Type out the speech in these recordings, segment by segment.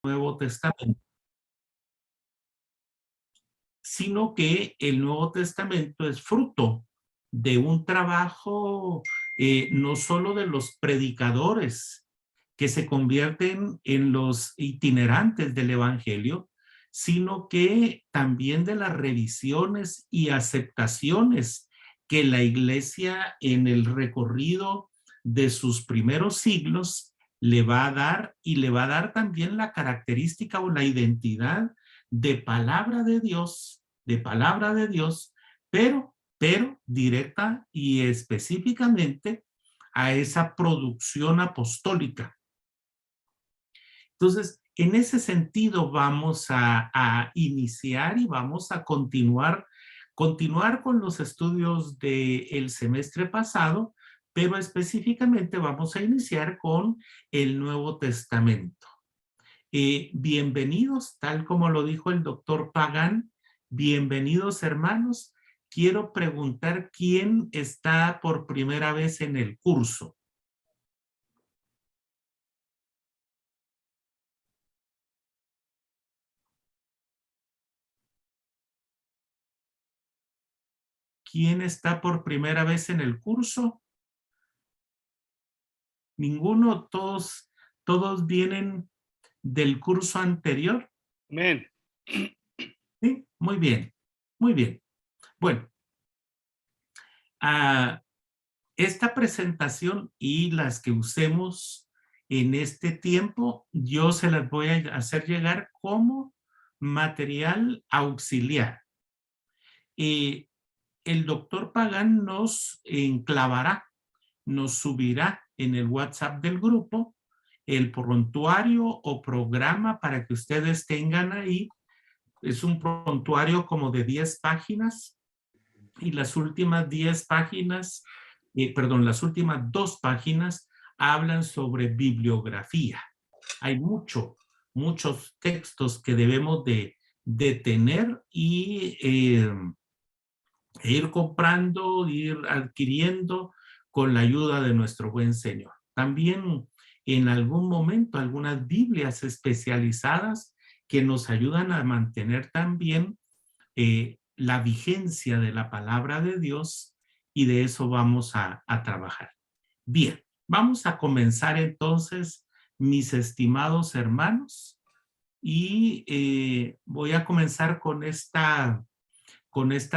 Nuevo Testamento, sino que el Nuevo Testamento es fruto de un trabajo no solo de los predicadores que se convierten en los itinerantes del Evangelio, sino que también de las revisiones y aceptaciones que la Iglesia en el recorrido de sus primeros siglos le va a dar, y le va a dar también la característica o la identidad de palabra de Dios, pero directa y específicamente a esa producción apostólica. Entonces, en ese sentido vamos a iniciar y vamos a continuar con los estudios del semestre pasado, pero específicamente vamos a iniciar con el Nuevo Testamento. Bienvenidos, tal como lo dijo el doctor Pagán, bienvenidos hermanos. Quiero preguntar quién está por primera vez en el curso. ¿Quién está por primera vez en el curso? Ninguno, todos vienen del curso anterior. Amén. Sí, muy bien, muy bien. Bueno, esta presentación y las que usemos en este tiempo, yo se las voy a hacer llegar como material auxiliar. El doctor Pagán nos enclavará, nos subirá en el WhatsApp del grupo el prontuario o programa para que ustedes tengan ahí. Es un prontuario como de 10 páginas y las últimas 10 páginas, las últimas 2 páginas hablan sobre bibliografía. Hay muchos textos que debemos de tener y ir comprando, ir adquiriendo con la ayuda de nuestro buen Señor. También en algún momento algunas Biblias especializadas que nos ayudan a mantener también la vigencia de la palabra de Dios, y de eso vamos a trabajar. Bien, vamos a comenzar entonces, mis estimados hermanos, y voy a comenzar con esta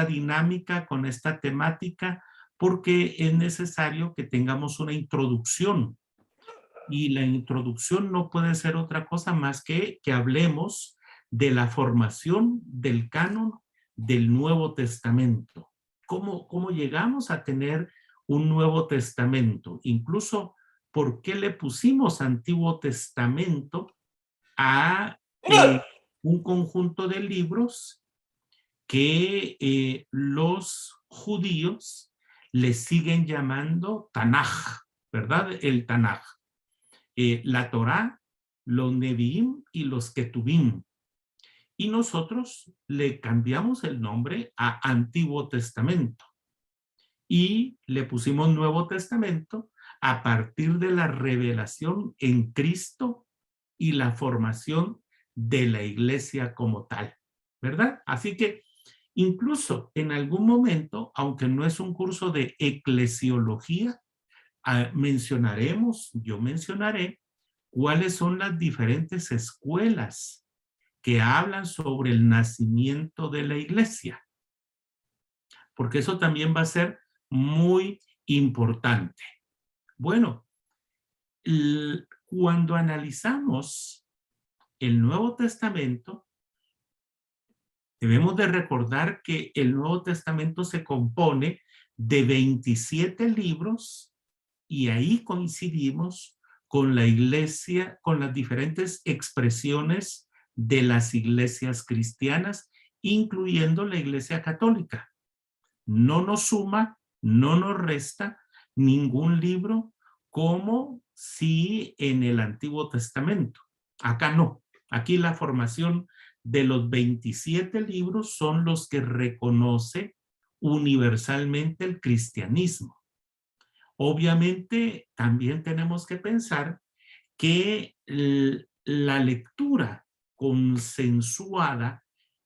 dinámica, con esta temática, porque es necesario que tengamos una introducción. Y la introducción no puede ser otra cosa más que hablemos de la formación del canon del Nuevo Testamento. ¿Cómo llegamos a tener un Nuevo Testamento? Incluso, ¿por qué le pusimos Antiguo Testamento a un conjunto de libros que los judíos le siguen llamando Tanaj, ¿verdad? El Tanaj. La Torá, los Neviim y los Ketubim. Y nosotros le cambiamos el nombre a Antiguo Testamento y le pusimos Nuevo Testamento a partir de la revelación en Cristo y la formación de la iglesia como tal, ¿verdad? Así que incluso en algún momento, aunque no es un curso de eclesiología, yo mencionaré cuáles son las diferentes escuelas que hablan sobre el nacimiento de la iglesia, porque eso también va a ser muy importante. Bueno, cuando analizamos el Nuevo Testamento, debemos de recordar que el Nuevo Testamento se compone de 27 libros, y ahí coincidimos con la iglesia, con las diferentes expresiones de las iglesias cristianas, incluyendo la iglesia católica. No nos suma, no nos resta ningún libro como si en el Antiguo Testamento. Acá no. Aquí la formación de los 27 libros son los que reconoce universalmente el cristianismo. Obviamente, también tenemos que pensar que la lectura consensuada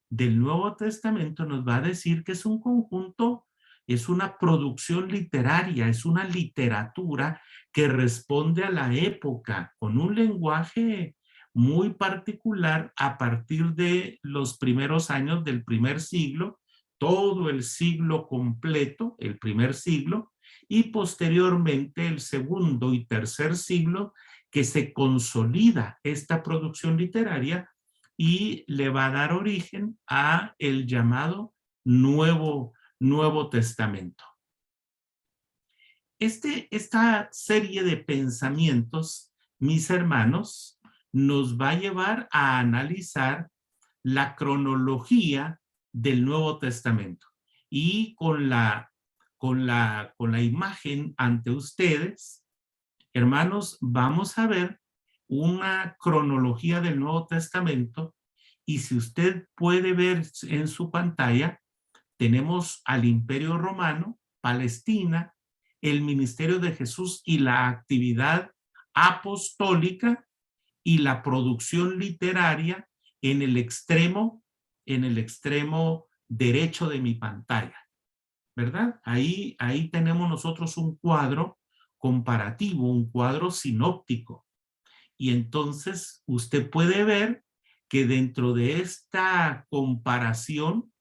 del Nuevo Testamento nos va a decir que es un conjunto, es una producción literaria, es una literatura que responde a la época con un lenguaje muy particular a partir de los primeros años del primer siglo, todo el siglo completo, el primer siglo, y posteriormente el segundo y tercer siglo, que se consolida esta producción literaria y le va a dar origen a el llamado Nuevo Testamento. Esta serie de pensamientos, mis hermanos, nos va a llevar a analizar la cronología del Nuevo Testamento. Y con la imagen ante ustedes, hermanos, vamos a ver una cronología del Nuevo Testamento, y si usted puede ver en su pantalla, tenemos al Imperio Romano, Palestina, el ministerio de Jesús y la actividad apostólica y la producción literaria en el extremo derecho de mi pantalla, ¿verdad? Ahí tenemos nosotros un cuadro comparativo, un cuadro sinóptico. Y entonces usted puede ver que dentro de esta comparación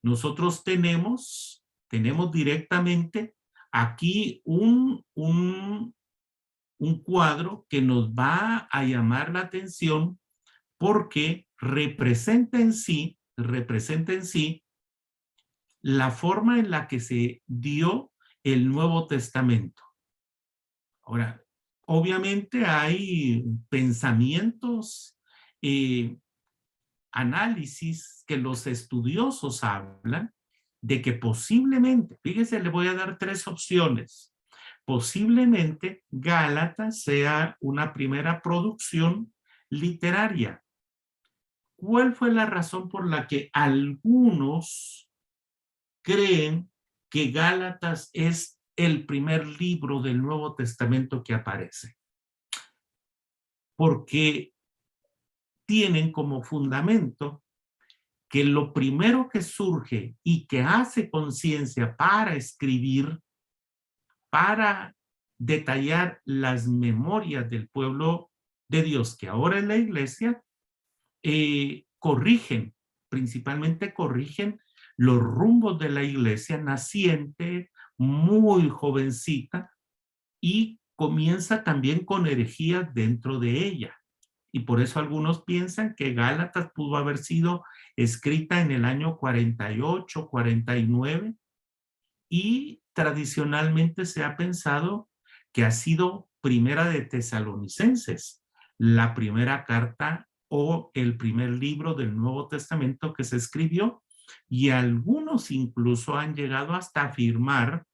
nosotros tenemos directamente aquí un cuadro que nos va a llamar la atención porque representa en sí la forma en la que se dio el Nuevo Testamento. Ahora, obviamente hay pensamientos, análisis que los estudiosos hablan de que posiblemente, fíjese, le voy a dar tres opciones. Posiblemente Gálatas sea una primera producción literaria. ¿Cuál fue la razón por la que algunos creen que Gálatas es el primer libro del Nuevo Testamento que aparece? Porque tienen como fundamento que lo primero que surge y que hace conciencia para escribir, para detallar las memorias del pueblo de Dios, que ahora es la iglesia, principalmente corrigen los rumbos de la iglesia naciente, muy jovencita, y comienza también con herejías dentro de ella. Y por eso algunos piensan que Gálatas pudo haber sido escrita en el año 48, 49, y tradicionalmente se ha pensado que ha sido Primera de Tesalonicenses, la primera carta o el primer libro del Nuevo Testamento que se escribió, y algunos incluso han llegado hasta afirmar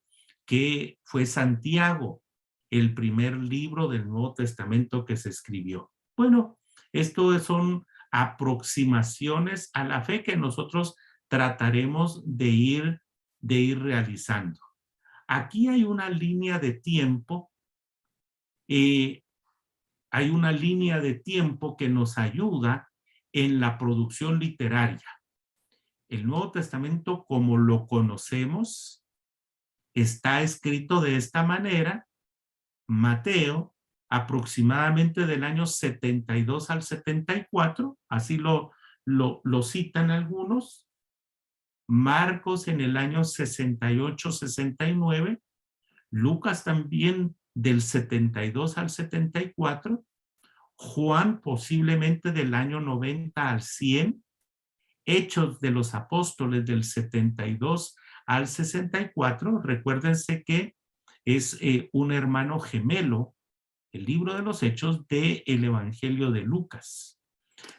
que fue Santiago el primer libro del Nuevo Testamento que se escribió. Bueno, esto son aproximaciones a la fe que nosotros trataremos de ir realizando. Aquí hay una línea de tiempo, que nos ayuda en la producción literaria. El Nuevo Testamento, como lo conocemos, está escrito de esta manera. Mateo, aproximadamente del año 72 al 74, así lo citan algunos. Marcos en el año 68, 69. Lucas también del 72 al 74. Juan posiblemente del año 90 al 100. Hechos de los Apóstoles del 72 al 64. Recuérdense que es un hermano gemelo, el libro de los Hechos, del Evangelio de Lucas.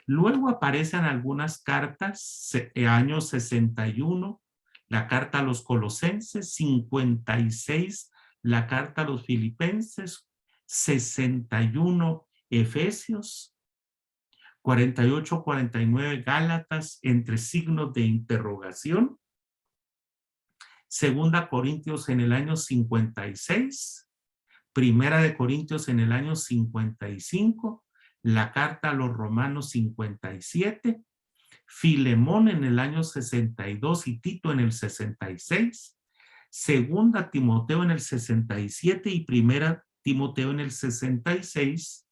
Luego aparecen algunas cartas, año 61, la carta a los Colosenses, 56, la carta a los Filipenses, 61, Efesios, 48, 49, Gálatas, entre signos de interrogación. Segunda Corintios en el año 56, Primera de Corintios en el año 55, la carta a los Romanos 57, Filemón en el año 62 y Tito en el 66, Segunda Timoteo en el 67 y Primera Timoteo en el 66,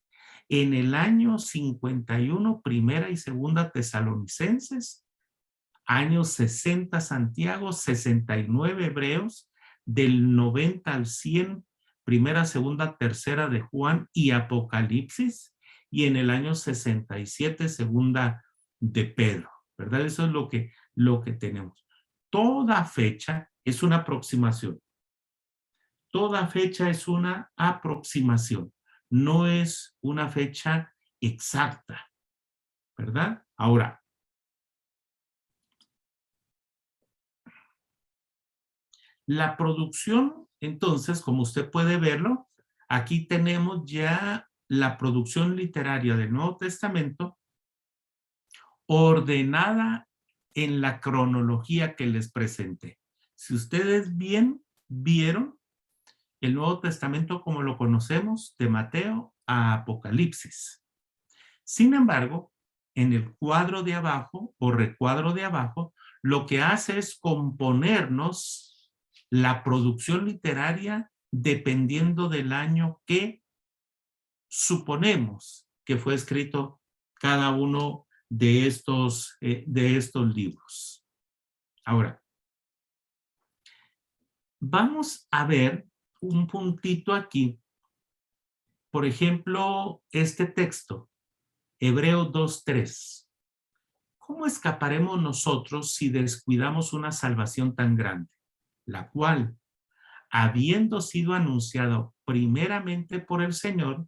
en el año 51 Primera y Segunda Tesalonicenses, años 60 Santiago, 69 Hebreos, del 90 al 100 Primera, Segunda, Tercera de Juan y Apocalipsis, y en el año 67 Segunda de Pedro, ¿verdad? Eso es lo que tenemos. Toda fecha es una aproximación. Toda fecha es una aproximación. No es una fecha exacta, ¿verdad? Ahora, la producción, entonces, como usted puede verlo, aquí tenemos ya la producción literaria del Nuevo Testamento ordenada en la cronología que les presenté. Si ustedes bien vieron el Nuevo Testamento como lo conocemos, de Mateo a Apocalipsis. Sin embargo, en el cuadro de abajo o recuadro de abajo, lo que hace es componernos la producción literaria dependiendo del año que suponemos que fue escrito cada uno de estos libros. Ahora, vamos a ver un puntito aquí. Por ejemplo, este texto, Hebreos 2:3. ¿Cómo escaparemos nosotros si descuidamos una salvación tan grande, la cual, habiendo sido anunciada primeramente por el Señor,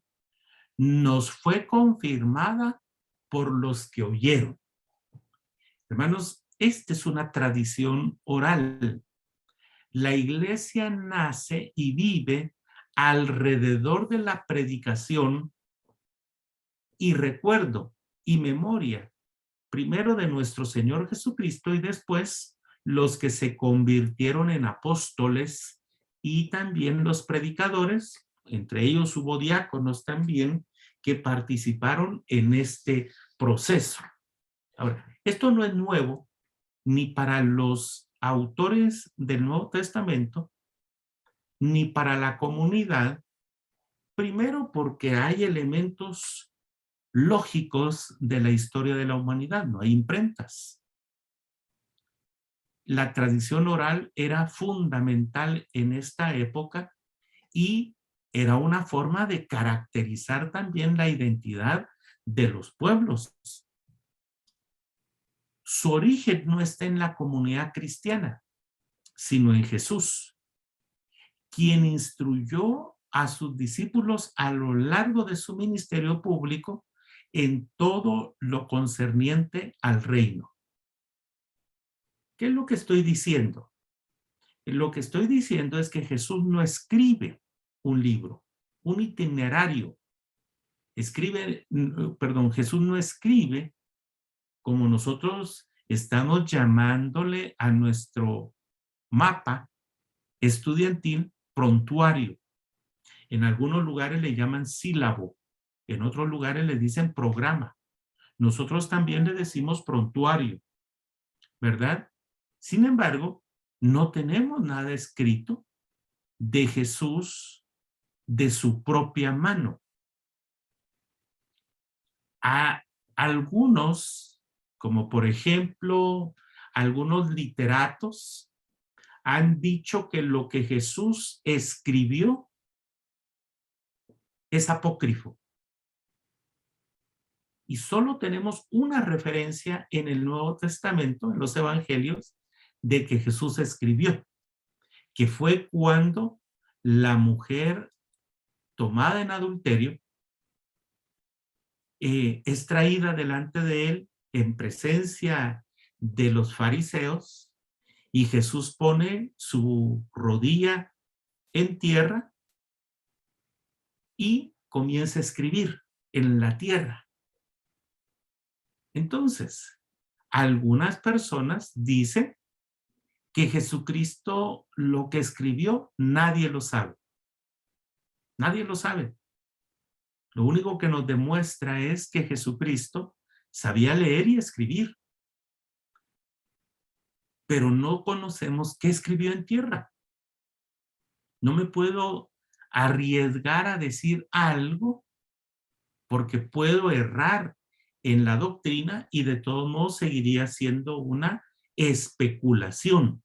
nos fue confirmada por los que oyeron? Hermanos, esta es una tradición oral. La iglesia nace y vive alrededor de la predicación y recuerdo y memoria, primero de nuestro Señor Jesucristo y después los que se convirtieron en apóstoles y también los predicadores, entre ellos hubo diáconos también que participaron en este proceso. Ahora, esto no es nuevo ni para los autores del Nuevo Testamento, ni para la comunidad, primero porque hay elementos lógicos de la historia de la humanidad, no hay imprentas. La tradición oral era fundamental en esta época y era una forma de caracterizar también la identidad de los pueblos. Su origen no está en la comunidad cristiana, sino en Jesús, quien instruyó a sus discípulos a lo largo de su ministerio público en todo lo concerniente al reino. ¿Qué es lo que estoy diciendo? Lo que estoy diciendo es que Jesús no escribe un libro, un itinerario. Jesús no escribe como nosotros estamos llamándole a nuestro mapa estudiantil prontuario. En algunos lugares le llaman sílabo, en otros lugares le dicen programa. Nosotros también le decimos prontuario, ¿verdad? Sin embargo, no tenemos nada escrito de Jesús de su propia mano. A algunos, como por ejemplo, algunos literatos, han dicho que lo que Jesús escribió es apócrifo. Y solo tenemos una referencia en el Nuevo Testamento, en los Evangelios, de que Jesús escribió, que fue cuando la mujer tomada en adulterio es traída delante de él en presencia de los fariseos y Jesús pone su rodilla en tierra y comienza a escribir en la tierra. Entonces, algunas personas dicen que Jesucristo lo que escribió nadie lo sabe. Nadie lo sabe. Lo único que nos demuestra es que Jesucristo sabía leer y escribir, pero no conocemos qué escribió en tierra. No me puedo arriesgar a decir algo porque puedo errar en la doctrina y de todos modos seguiría siendo una especulación,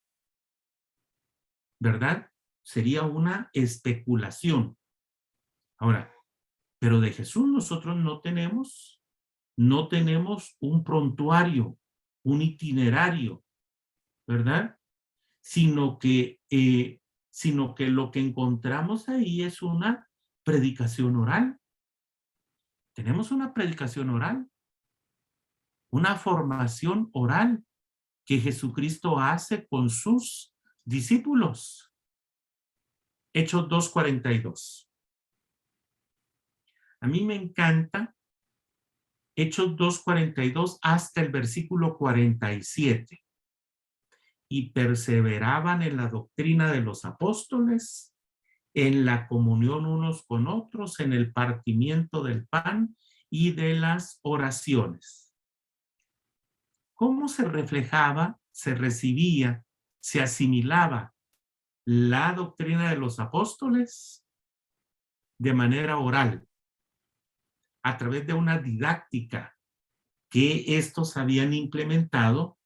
¿verdad? Sería una especulación. Ahora, pero de Jesús nosotros no tenemos un prontuario, un itinerario, ¿verdad? Sino que, sino que lo que encontramos ahí es una predicación oral. Tenemos una predicación oral, una formación oral que Jesucristo hace con sus discípulos. Hechos 2:42. A mí me encanta Hechos 2:42 hasta el versículo 47. Y perseveraban en la doctrina de los apóstoles, en la comunión unos con otros, en el partimiento del pan y de las oraciones. ¿Cómo se reflejaba, se recibía, se asimilaba la doctrina de los apóstoles? De manera oral, a través de una didáctica que estos habían implementado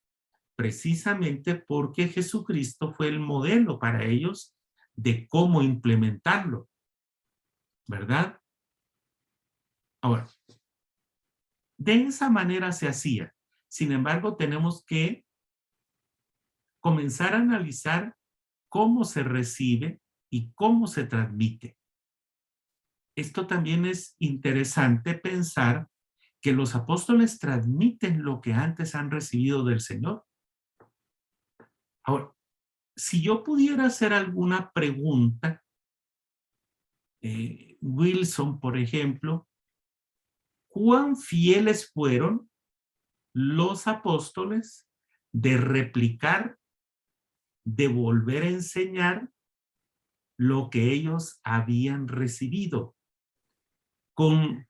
precisamente porque Jesucristo fue el modelo para ellos de cómo implementarlo, ¿verdad? Ahora, de esa manera se hacía. Sin embargo, tenemos que comenzar a analizar cómo se recibe y cómo se transmite. Esto también es interesante pensar que los apóstoles transmiten lo que antes han recibido del Señor. Ahora, si yo pudiera hacer alguna pregunta, Wilson, por ejemplo, ¿cuán fieles fueron los apóstoles de replicar, de volver a enseñar lo que ellos habían recibido? Con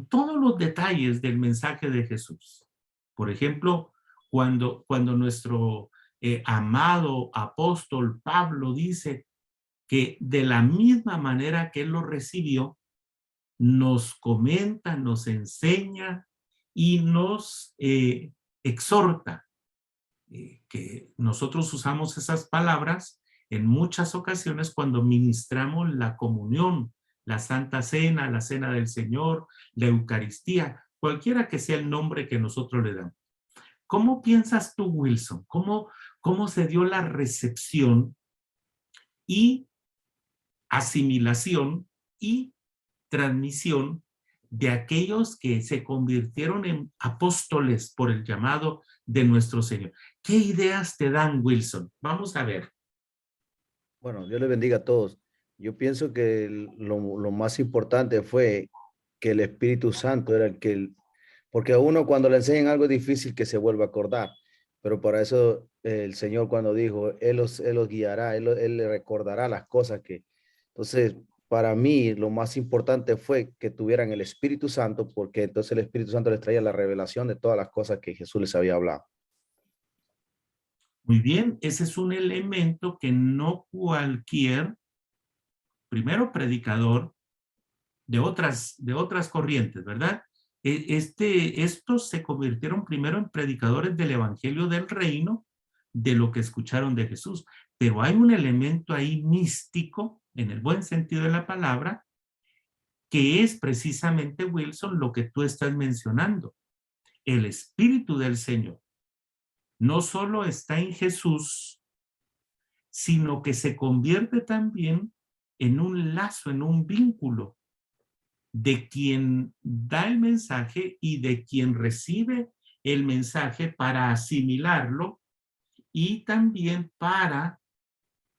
todos los detalles del mensaje de Jesús. Por ejemplo, cuando nuestro amado apóstol Pablo dice que de la misma manera que él lo recibió, nos comenta, nos enseña y nos exhorta, que nosotros usamos esas palabras en muchas ocasiones cuando ministramos la comunión, la Santa Cena, la Cena del Señor, la Eucaristía, cualquiera que sea el nombre que nosotros le damos. ¿Cómo piensas tú, Wilson? ¿Cómo se dio la recepción y asimilación y transmisión de aquellos que se convirtieron en apóstoles por el llamado de nuestro Señor? ¿Qué ideas te dan, Wilson? Vamos a ver. Bueno, Dios les bendiga a todos. Yo pienso que lo más importante fue que el Espíritu Santo era el que, porque a uno cuando le enseñan algo es difícil que se vuelva a acordar, pero para eso el Señor cuando dijo, Él los guiará, Él le recordará las cosas que, entonces, para mí lo más importante fue que tuvieran el Espíritu Santo, porque entonces el Espíritu Santo les traía la revelación de todas las cosas que Jesús les había hablado. Muy bien, ese es un elemento que no cualquier, primero, predicador de otras corrientes, ¿verdad? Estos se convirtieron primero en predicadores del Evangelio del Reino, de lo que escucharon de Jesús. Pero hay un elemento ahí místico, en el buen sentido de la palabra, que es precisamente, Wilson, lo que tú estás mencionando. El Espíritu del Señor no solo está en Jesús, sino que se convierte también en un lazo, en un vínculo de quien da el mensaje y de quien recibe el mensaje para asimilarlo y también para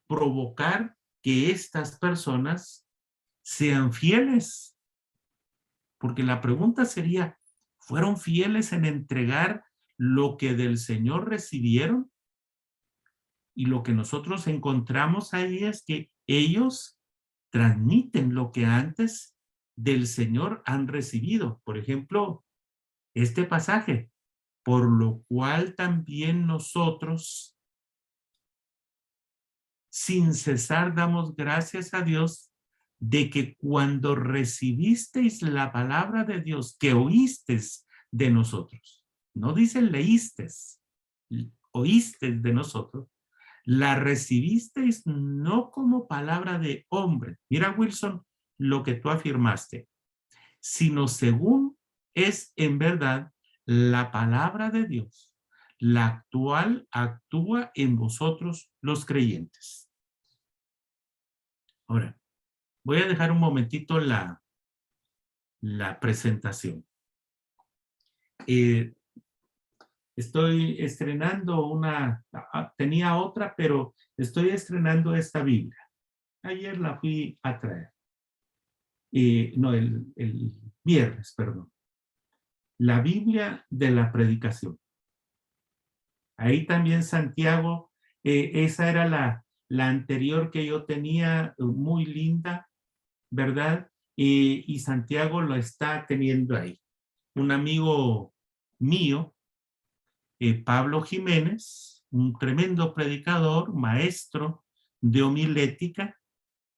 provocar que estas personas sean fieles. Porque la pregunta sería, ¿fueron fieles en entregar lo que del Señor recibieron? Y lo que nosotros encontramos ahí es que ellos transmiten lo que antes del Señor han recibido. Por ejemplo, este pasaje, por lo cual también nosotros, sin cesar, damos gracias a Dios de que cuando recibisteis la palabra de Dios que oísteis de nosotros, no dice leísteis, oísteis de nosotros, la recibisteis no como palabra de hombre. Mira, Wilson, lo que tú afirmaste, sino según es en verdad la palabra de Dios, la cual actúa en vosotros los creyentes. Ahora, voy a dejar un momentito la presentación. Estoy estrenando tenía otra, pero estoy estrenando esta Biblia. Ayer la fui a traer. No, el viernes, perdón. La Biblia de la predicación. Ahí también Santiago, esa era la anterior que yo tenía, muy linda, ¿verdad? Y Santiago lo está teniendo ahí. Un amigo mío, Pablo Jiménez, un tremendo predicador, maestro de homilética,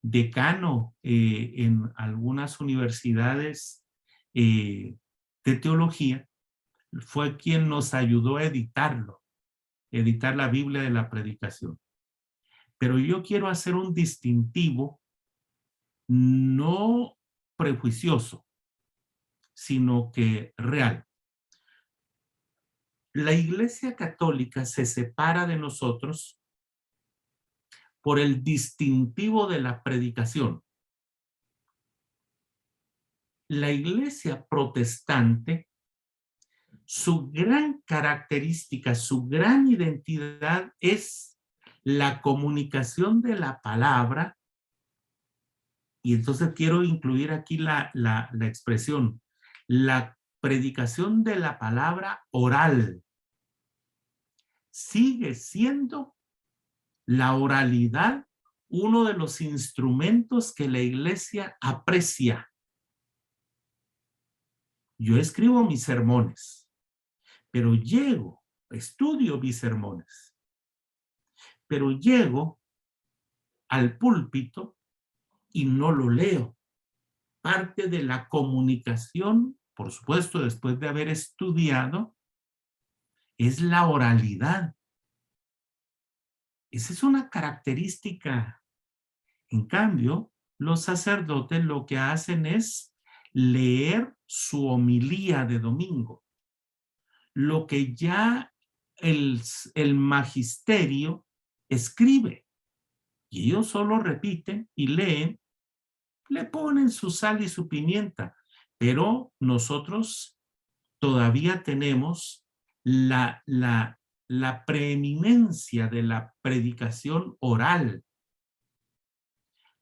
decano en algunas universidades de teología, fue quien nos ayudó a editar la Biblia de la predicación. Pero yo quiero hacer un distintivo no prejuicioso, sino que real. La Iglesia Católica se separa de nosotros por el distintivo de la predicación. La Iglesia Protestante, su gran característica, su gran identidad es la comunicación de la palabra, y entonces quiero incluir aquí la expresión, la predicación de la palabra oral. Sigue siendo la oralidad uno de los instrumentos que la Iglesia aprecia. Yo escribo mis sermones, pero estudio mis sermones, pero llego al púlpito y no lo leo. Parte de la comunicación, por supuesto, después de haber estudiado, es la oralidad. Esa es una característica. En cambio, los sacerdotes lo que hacen es leer su homilía de domingo, lo que ya el magisterio escribe, y ellos solo repiten y leen, le ponen su sal y su pimienta, pero nosotros todavía tenemos la preeminencia de la predicación oral.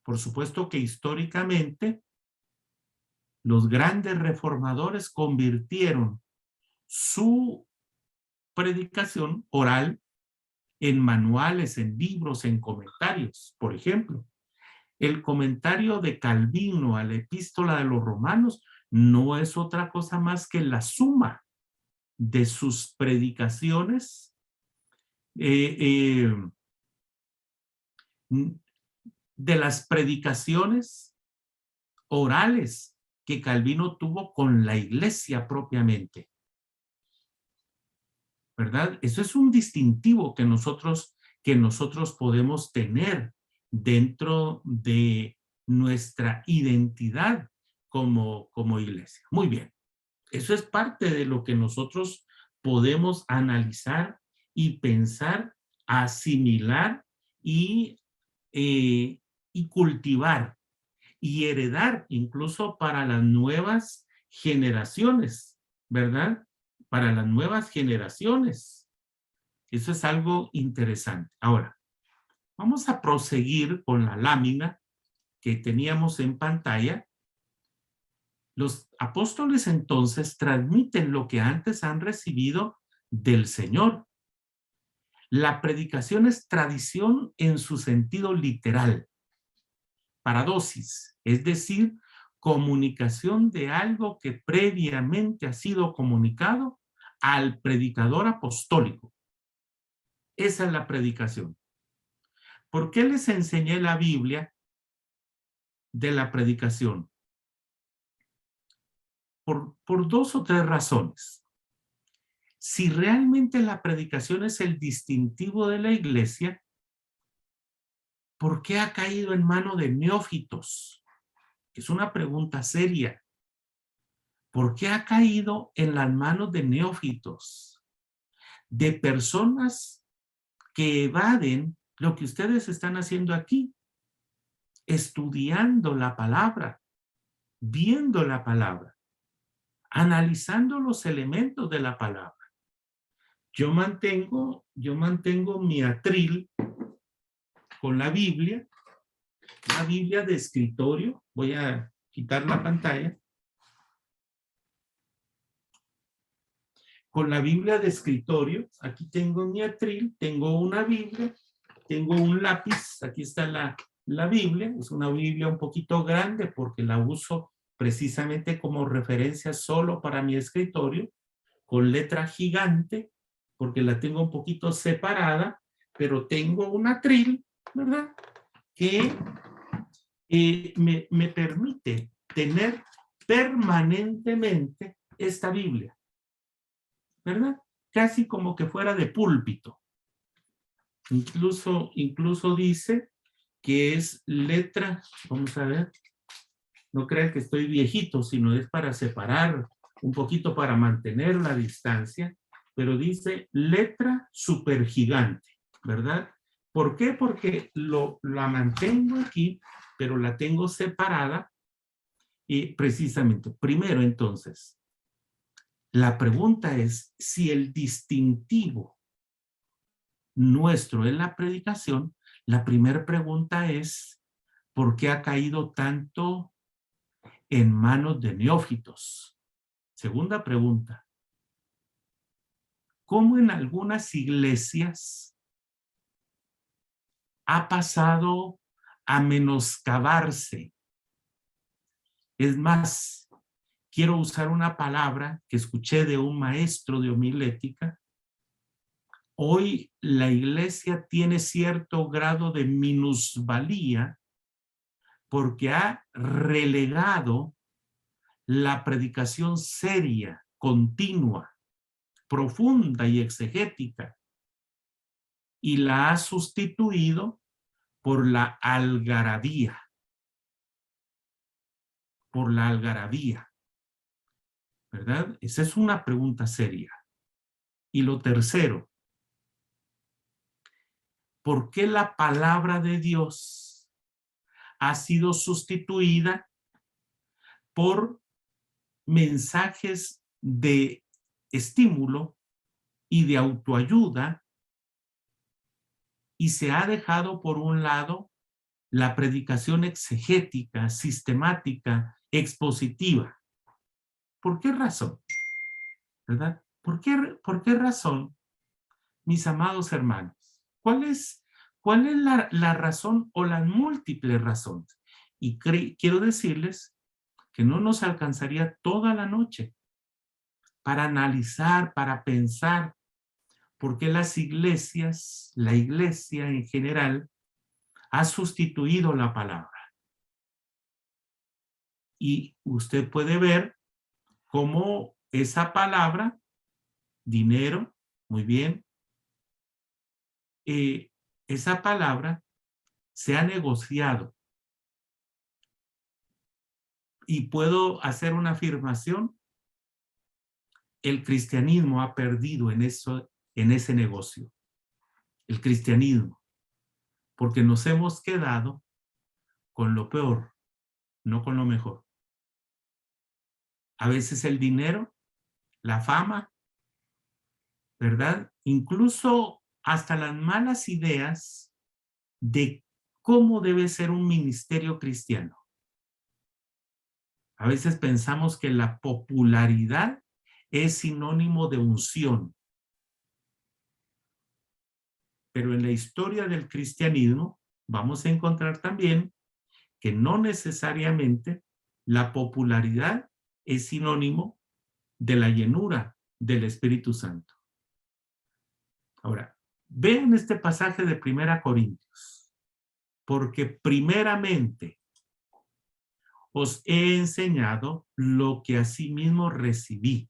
Por supuesto que históricamente los grandes reformadores convirtieron su predicación oral en manuales, en libros, en comentarios. Por ejemplo, el comentario de Calvino a la Epístola de los Romanos no es otra cosa más que la suma de sus predicaciones de las predicaciones orales que Calvino tuvo con la iglesia propiamente. ¿Verdad? Eso es un distintivo que nosotros podemos tener dentro de nuestra identidad como iglesia. Muy bien. Eso es parte de lo que nosotros podemos analizar y pensar, asimilar y cultivar y heredar incluso para las nuevas generaciones, ¿verdad? Para las nuevas generaciones. Eso es algo interesante. Ahora, vamos a proseguir con la lámina que teníamos en pantalla. Los apóstoles entonces transmiten lo que antes han recibido del Señor. La predicación es tradición en su sentido literal. Paradosis, es decir, comunicación de algo que previamente ha sido comunicado al predicador apostólico. Esa es la predicación. ¿Por qué les enseñé la Biblia de la predicación? Por dos o tres razones. Si realmente la predicación es el distintivo de la iglesia, ¿por qué ha caído en mano de neófitos? Es una pregunta seria. ¿Por qué ha caído en las manos de neófitos? De personas que evaden lo que ustedes están haciendo aquí, estudiando la palabra, viendo la palabra, analizando los elementos de la palabra. Yo mantengo mi atril con la Biblia de escritorio. Voy a quitar la pantalla. Con la Biblia de escritorio, aquí tengo mi atril, tengo una Biblia, tengo un lápiz, aquí está la Biblia, es una Biblia un poquito grande porque la uso precisamente como referencia solo para mi escritorio, con letra gigante, porque la tengo un poquito separada, pero tengo un atril, ¿verdad? Que me permite tener permanentemente esta Biblia, ¿verdad? Casi como que fuera de púlpito. Incluso dice que es letra, vamos a ver, no crean que estoy viejito, sino es para separar un poquito, para mantener la distancia, pero dice letra supergigante, ¿verdad? ¿Por qué? Porque la mantengo aquí, pero la tengo separada y precisamente, primero entonces, la pregunta es si el distintivo nuestro en la predicación, la primera pregunta es, ¿por qué ha caído tanto en manos de neófitos? Segunda pregunta, ¿cómo en algunas iglesias ha pasado a menoscabarse? Es más, quiero usar una palabra que escuché de un maestro de homilética. Hoy la iglesia tiene cierto grado de minusvalía porque ha relegado la predicación seria, continua, profunda y exegética, y la ha sustituido por la algarabía. Por la algarabía, ¿verdad? Esa es una pregunta seria. Y lo tercero, ¿por qué la palabra de Dios ha sido sustituida por mensajes de estímulo y de autoayuda y se ha dejado por un lado la predicación exegética, sistemática, expositiva? ¿Por qué razón? ¿Verdad? ¿Por qué razón, mis amados hermanos? ¿Cuál es la razón o las múltiples razones? Y quiero decirles que no nos alcanzaría toda la noche para analizar, para pensar por qué las iglesias, la iglesia en general, ha sustituido la palabra. Y usted puede ver cómo esa palabra, dinero, muy bien, esa palabra se ha negociado. Y puedo hacer una afirmación: el cristianismo ha perdido en ese negocio. El cristianismo, porque nos hemos quedado con lo peor, no con lo mejor. A veces el dinero, la fama, ¿verdad? Incluso hasta las malas ideas de cómo debe ser un ministerio cristiano. A veces pensamos que la popularidad es sinónimo de unción. Pero en la historia del cristianismo vamos a encontrar también que no necesariamente La popularidad es sinónimo de la llenura del Espíritu Santo. Ahora, vean este pasaje de 1 Corintios. Porque primeramente os he enseñado lo que asimismo recibí,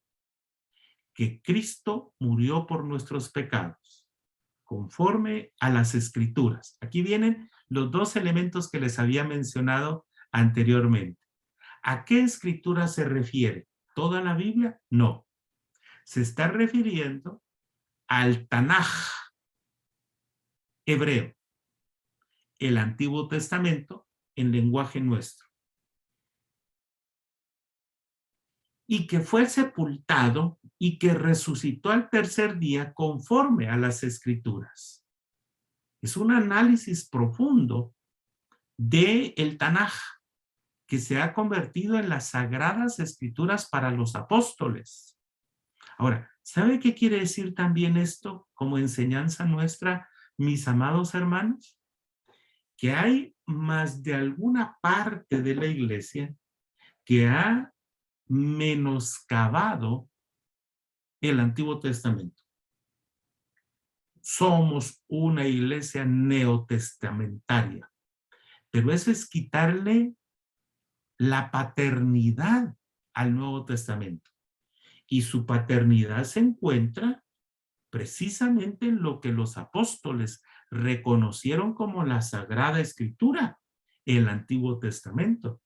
que Cristo murió por nuestros pecados, conforme a las Escrituras. Aquí vienen los dos elementos que les había mencionado anteriormente. ¿A qué Escritura se refiere? ¿Toda la Biblia? No. Se está refiriendo al Tanaj hebreo, el Antiguo Testamento en lenguaje nuestro. Y que fue sepultado y que resucitó al tercer día conforme a las Escrituras. Es un análisis profundo del Tanaj, que se ha convertido en las sagradas Escrituras para los apóstoles. Ahora, ¿sabe qué quiere decir también esto como enseñanza nuestra, mis amados hermanos? Que hay más de alguna parte de la iglesia que ha menoscabado el Antiguo Testamento. Somos una iglesia neotestamentaria, pero eso es quitarle la paternidad al Nuevo Testamento. Y su paternidad se encuentra precisamente en lo que los apóstoles reconocieron como la Sagrada Escritura, el Antiguo Testamento.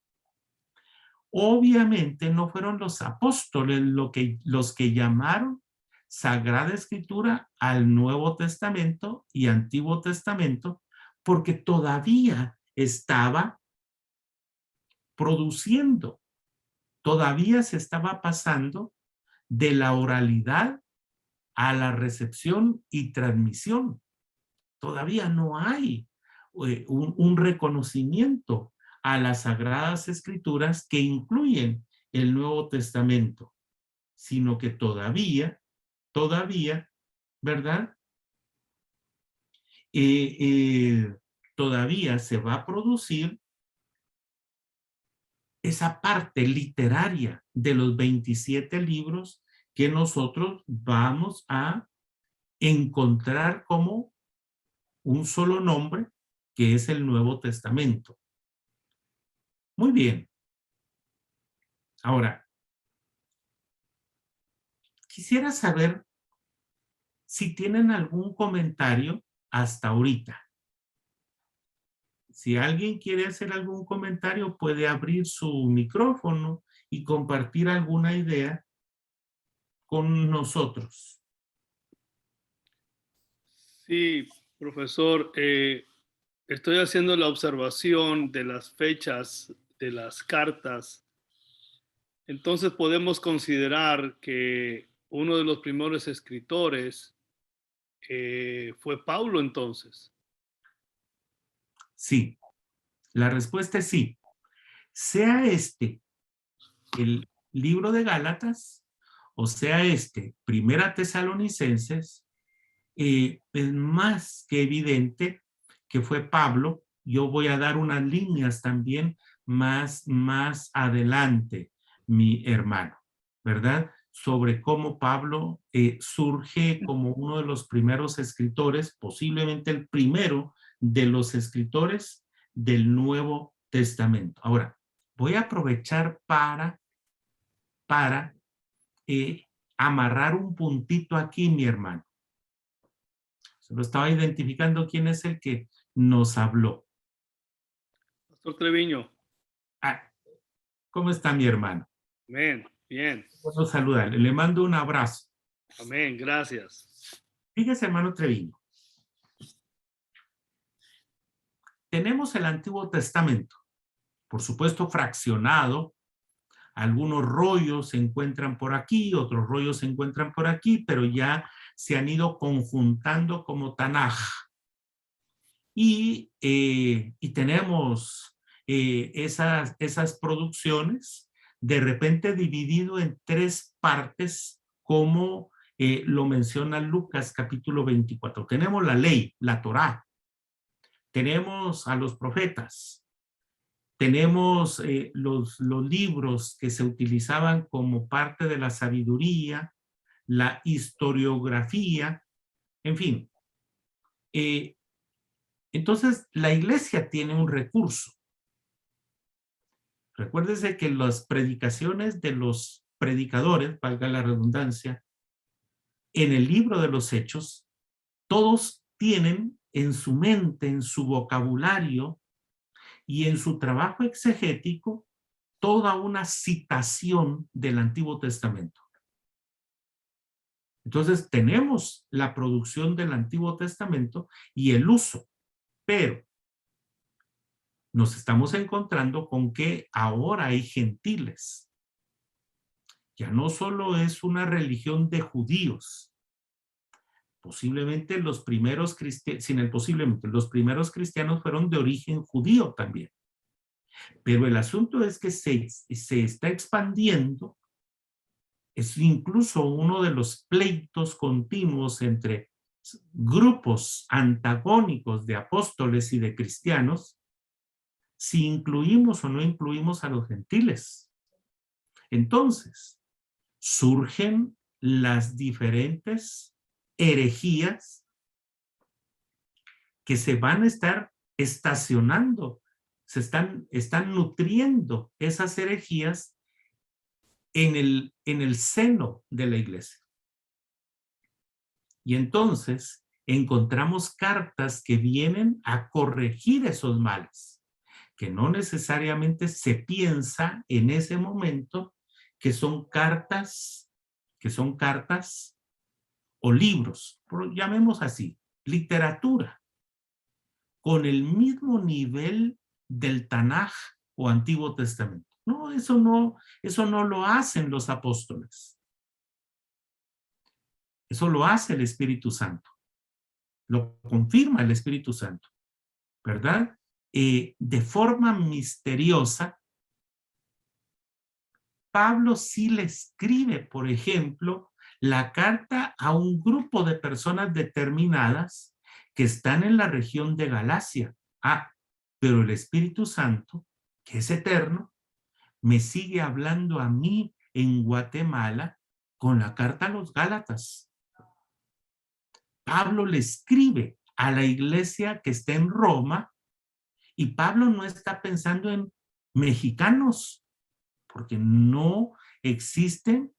Obviamente no fueron los apóstoles los que llamaron Sagrada Escritura al Nuevo Testamento y Antiguo Testamento, porque todavía estaba produciendo, todavía se estaba pasando de la oralidad a la recepción y transmisión. Todavía no hay un reconocimiento a las Sagradas Escrituras que incluyen el Nuevo Testamento, sino que todavía, ¿verdad? Todavía se va a producir esa parte literaria de los 27 libros que nosotros vamos a encontrar como un solo nombre, que es el Nuevo Testamento. Muy bien. Ahora, quisiera saber si tienen algún comentario hasta ahorita. Si alguien quiere hacer algún comentario, puede abrir su micrófono y compartir alguna idea con nosotros. Sí, profesor, estoy haciendo la observación de las fechas de las cartas. Entonces podemos considerar que uno de los primeros escritores fue Pablo entonces. Sí, la respuesta es sí. Sea este el libro de Gálatas o sea Primera Tesalonicenses, es más que evidente que fue Pablo. Yo voy a dar unas líneas también más adelante, mi hermano, ¿verdad? Sobre cómo Pablo surge como uno de los primeros escritores, posiblemente el primero de los escritores del Nuevo Testamento. Ahora, voy a aprovechar para amarrar un puntito aquí, mi hermano. Se lo estaba identificando quién es el que nos habló. Pastor Treviño. Ah, ¿cómo está mi hermano? Amén, bien. Bueno, saludarle. Le mando un abrazo. Amén, gracias. Fíjese, hermano Treviño. Tenemos el Antiguo Testamento, por supuesto fraccionado. Algunos rollos se encuentran por aquí, otros rollos se encuentran por aquí, pero ya se han ido conjuntando como Tanaj. Y tenemos esas producciones de repente dividido en 3 partes, como lo menciona Lucas capítulo 24. Tenemos la ley, la Torá. Tenemos a los profetas. Tenemos los libros que se utilizaban como parte de la sabiduría, la historiografía, en fin. Entonces, la iglesia tiene un recurso. Recuérdese que las predicaciones de los predicadores, valga la redundancia, en el libro de los Hechos, todos tienen en su mente, en su vocabulario y en su trabajo exegético toda una citación del Antiguo Testamento. Entonces tenemos la producción del Antiguo Testamento y el uso, pero nos estamos encontrando con que ahora hay gentiles. Ya no solo es una religión de judíos. Posiblemente los primeros cristianos, sin el posiblemente, los primeros cristianos fueron de origen judío también. Pero el asunto es que se está expandiendo. Es incluso uno de los pleitos continuos entre grupos antagónicos de apóstoles y de cristianos, si incluimos o no incluimos a los gentiles. Entonces, surgen las diferentes herejías que se van a estar estacionando, están nutriendo esas herejías en el seno de la iglesia. Y entonces encontramos cartas que vienen a corregir esos males, que no necesariamente se piensa en ese momento que son cartas o libros, llamemos así, literatura, con el mismo nivel del Tanaj o Antiguo Testamento. No, eso no lo hacen los apóstoles. Eso lo hace el Espíritu Santo. Lo confirma el Espíritu Santo, ¿verdad? De forma misteriosa, Pablo sí le escribe, por ejemplo, la carta a un grupo de personas determinadas que están en la región de Galacia. Pero el Espíritu Santo, que es eterno, me sigue hablando a mí en Guatemala con la carta a los Gálatas. Pablo le escribe a la iglesia que está en Roma y Pablo no está pensando en mexicanos, porque no existen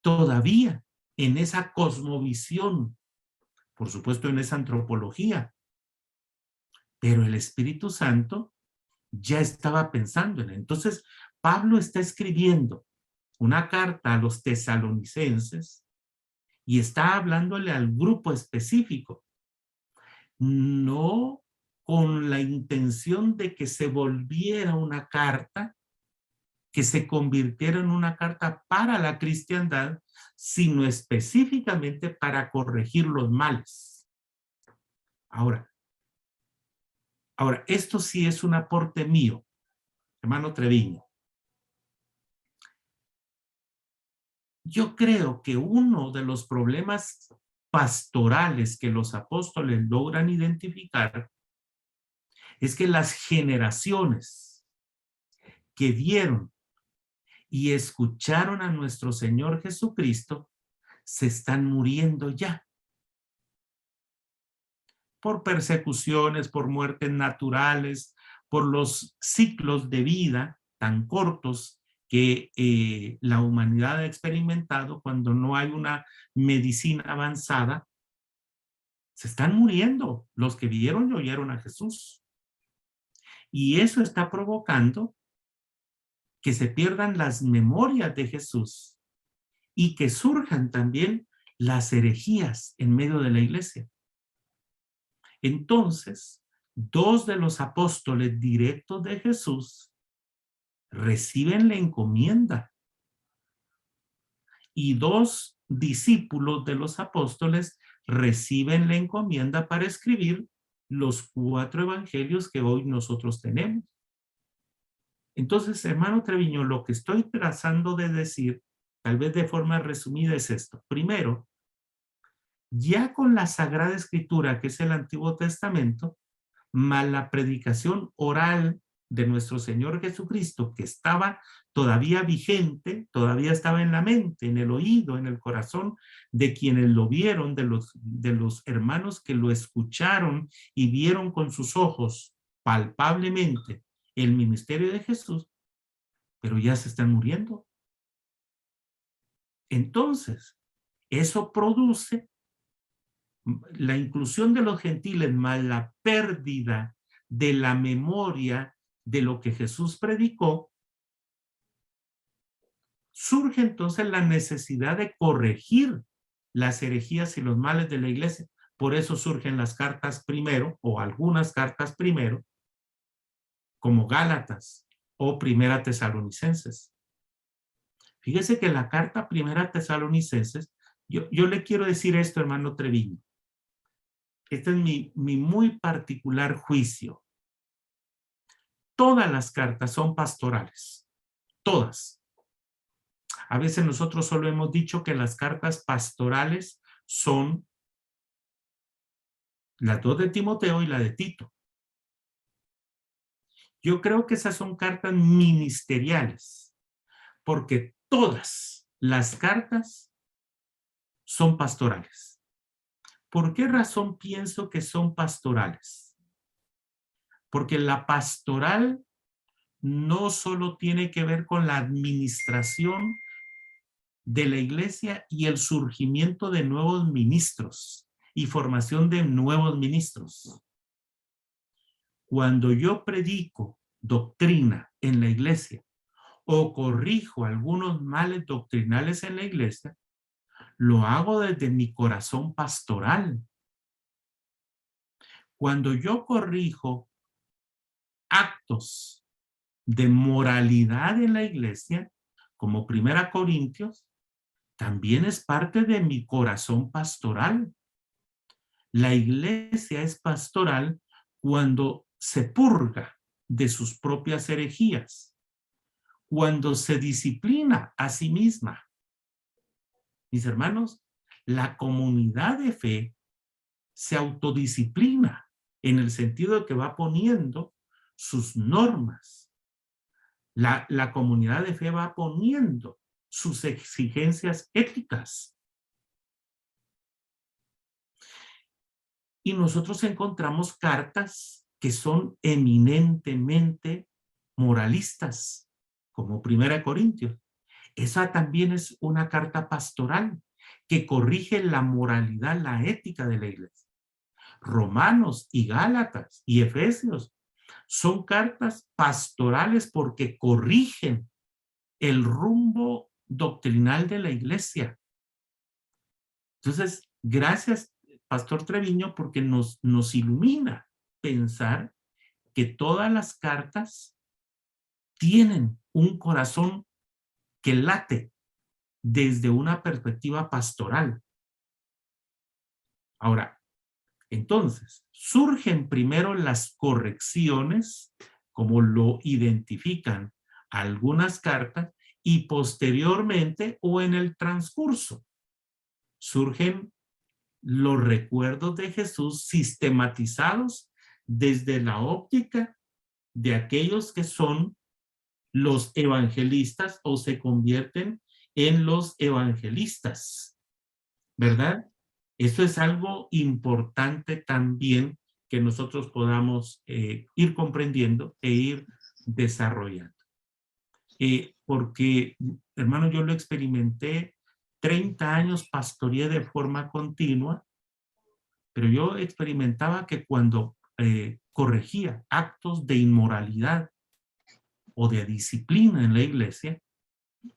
todavía en esa cosmovisión, por supuesto en esa antropología, pero el Espíritu Santo ya estaba pensando en él. Entonces, Pablo está escribiendo una carta a los tesalonicenses y está hablándole al grupo específico, no con la intención de que se volviera una carta, que se convirtiera en una carta para la cristiandad, sino específicamente para corregir los males. Ahora, esto sí es un aporte mío, hermano Treviño. Yo creo que uno de los problemas pastorales que los apóstoles logran identificar es que las generaciones que vieron y escucharon a nuestro Señor Jesucristo se están muriendo ya. Por persecuciones, por muertes naturales, por los ciclos de vida tan cortos que la humanidad ha experimentado cuando no hay una medicina avanzada. Se están muriendo los que vieron y oyeron a Jesús. Y eso está provocando que se pierdan las memorias de Jesús y que surjan también las herejías en medio de la iglesia. Entonces, dos de los apóstoles directos de Jesús reciben la encomienda y dos discípulos de los apóstoles reciben la encomienda para escribir los 4 evangelios que hoy nosotros tenemos. Entonces, hermano Treviño, lo que estoy tratando de decir, tal vez de forma resumida, es esto. Primero, ya con la Sagrada Escritura, que es el Antiguo Testamento, más la predicación oral de nuestro Señor Jesucristo, que estaba todavía vigente, todavía estaba en la mente, en el oído, en el corazón de quienes lo vieron, de los hermanos que lo escucharon y vieron con sus ojos palpablemente el ministerio de Jesús, pero ya se están muriendo. Entonces, eso produce la inclusión de los gentiles más la pérdida de la memoria de lo que Jesús predicó. Surge entonces la necesidad de corregir las herejías y los males de la iglesia. Por eso surgen las cartas primero, o algunas cartas primero, como Gálatas o Primera Tesalonicenses. Fíjese que la carta Primera Tesalonicenses, yo le quiero decir esto, hermano Treviño. Este es mi muy particular juicio. Todas las cartas son pastorales. Todas. A veces nosotros solo hemos dicho que las cartas pastorales son las dos de Timoteo y la de Tito. Yo creo que esas son cartas ministeriales, porque todas las cartas son pastorales. ¿Por qué razón pienso que son pastorales? Porque la pastoral no solo tiene que ver con la administración de la iglesia y el surgimiento de nuevos ministros y formación de nuevos ministros. Cuando yo predico doctrina en la iglesia o corrijo algunos males doctrinales en la iglesia, lo hago desde mi corazón pastoral. Cuando yo corrijo actos de moralidad en la iglesia, como 1 Corintios, también es parte de mi corazón pastoral. La iglesia es pastoral cuando se purga de sus propias herejías, cuando se disciplina a sí misma. Mis hermanos, la comunidad de fe se autodisciplina en el sentido de que va poniendo sus normas. La comunidad de fe va poniendo sus exigencias éticas. Y nosotros encontramos cartas que son eminentemente moralistas, como 1 Corintios. Esa también es una carta pastoral que corrige la moralidad, la ética de la iglesia. Romanos y Gálatas y Efesios son cartas pastorales porque corrigen el rumbo doctrinal de la iglesia. Entonces, gracias, Pastor Treviño, porque nos ilumina pensar que todas las cartas tienen un corazón que late desde una perspectiva pastoral. Ahora, entonces, surgen primero las correcciones, como lo identifican algunas cartas, y posteriormente o en el transcurso surgen los recuerdos de Jesús sistematizados desde la óptica de aquellos que son los evangelistas o se convierten en los evangelistas, ¿verdad? Eso es algo importante también que nosotros podamos ir comprendiendo e ir desarrollando. Porque, hermano, yo lo experimenté, 30 años pastoreé de forma continua, pero yo experimentaba que cuando corregía actos de inmoralidad o de disciplina en la iglesia,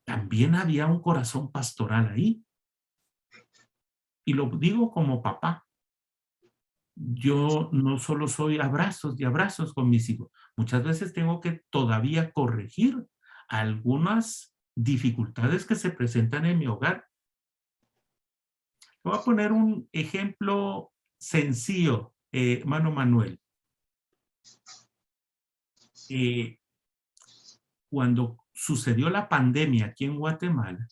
también había un corazón pastoral ahí. Y lo digo como papá. Yo no solo soy abrazos y abrazos con mis hijos. Muchas veces tengo que todavía corregir algunas dificultades que se presentan en mi hogar. Voy a poner un ejemplo sencillo, hermano Manuel. Cuando sucedió la pandemia aquí en Guatemala,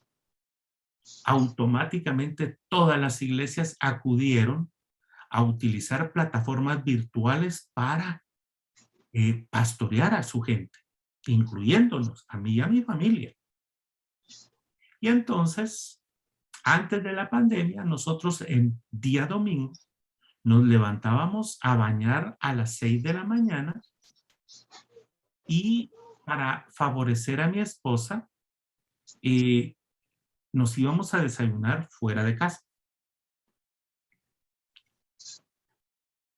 automáticamente todas las iglesias acudieron a utilizar plataformas virtuales para pastorear a su gente, incluyéndonos, a mí y a mi familia. Y entonces, antes de la pandemia, nosotros en día domingo nos levantábamos a bañar a las 6 de la mañana y para favorecer a mi esposa, nos íbamos a desayunar fuera de casa.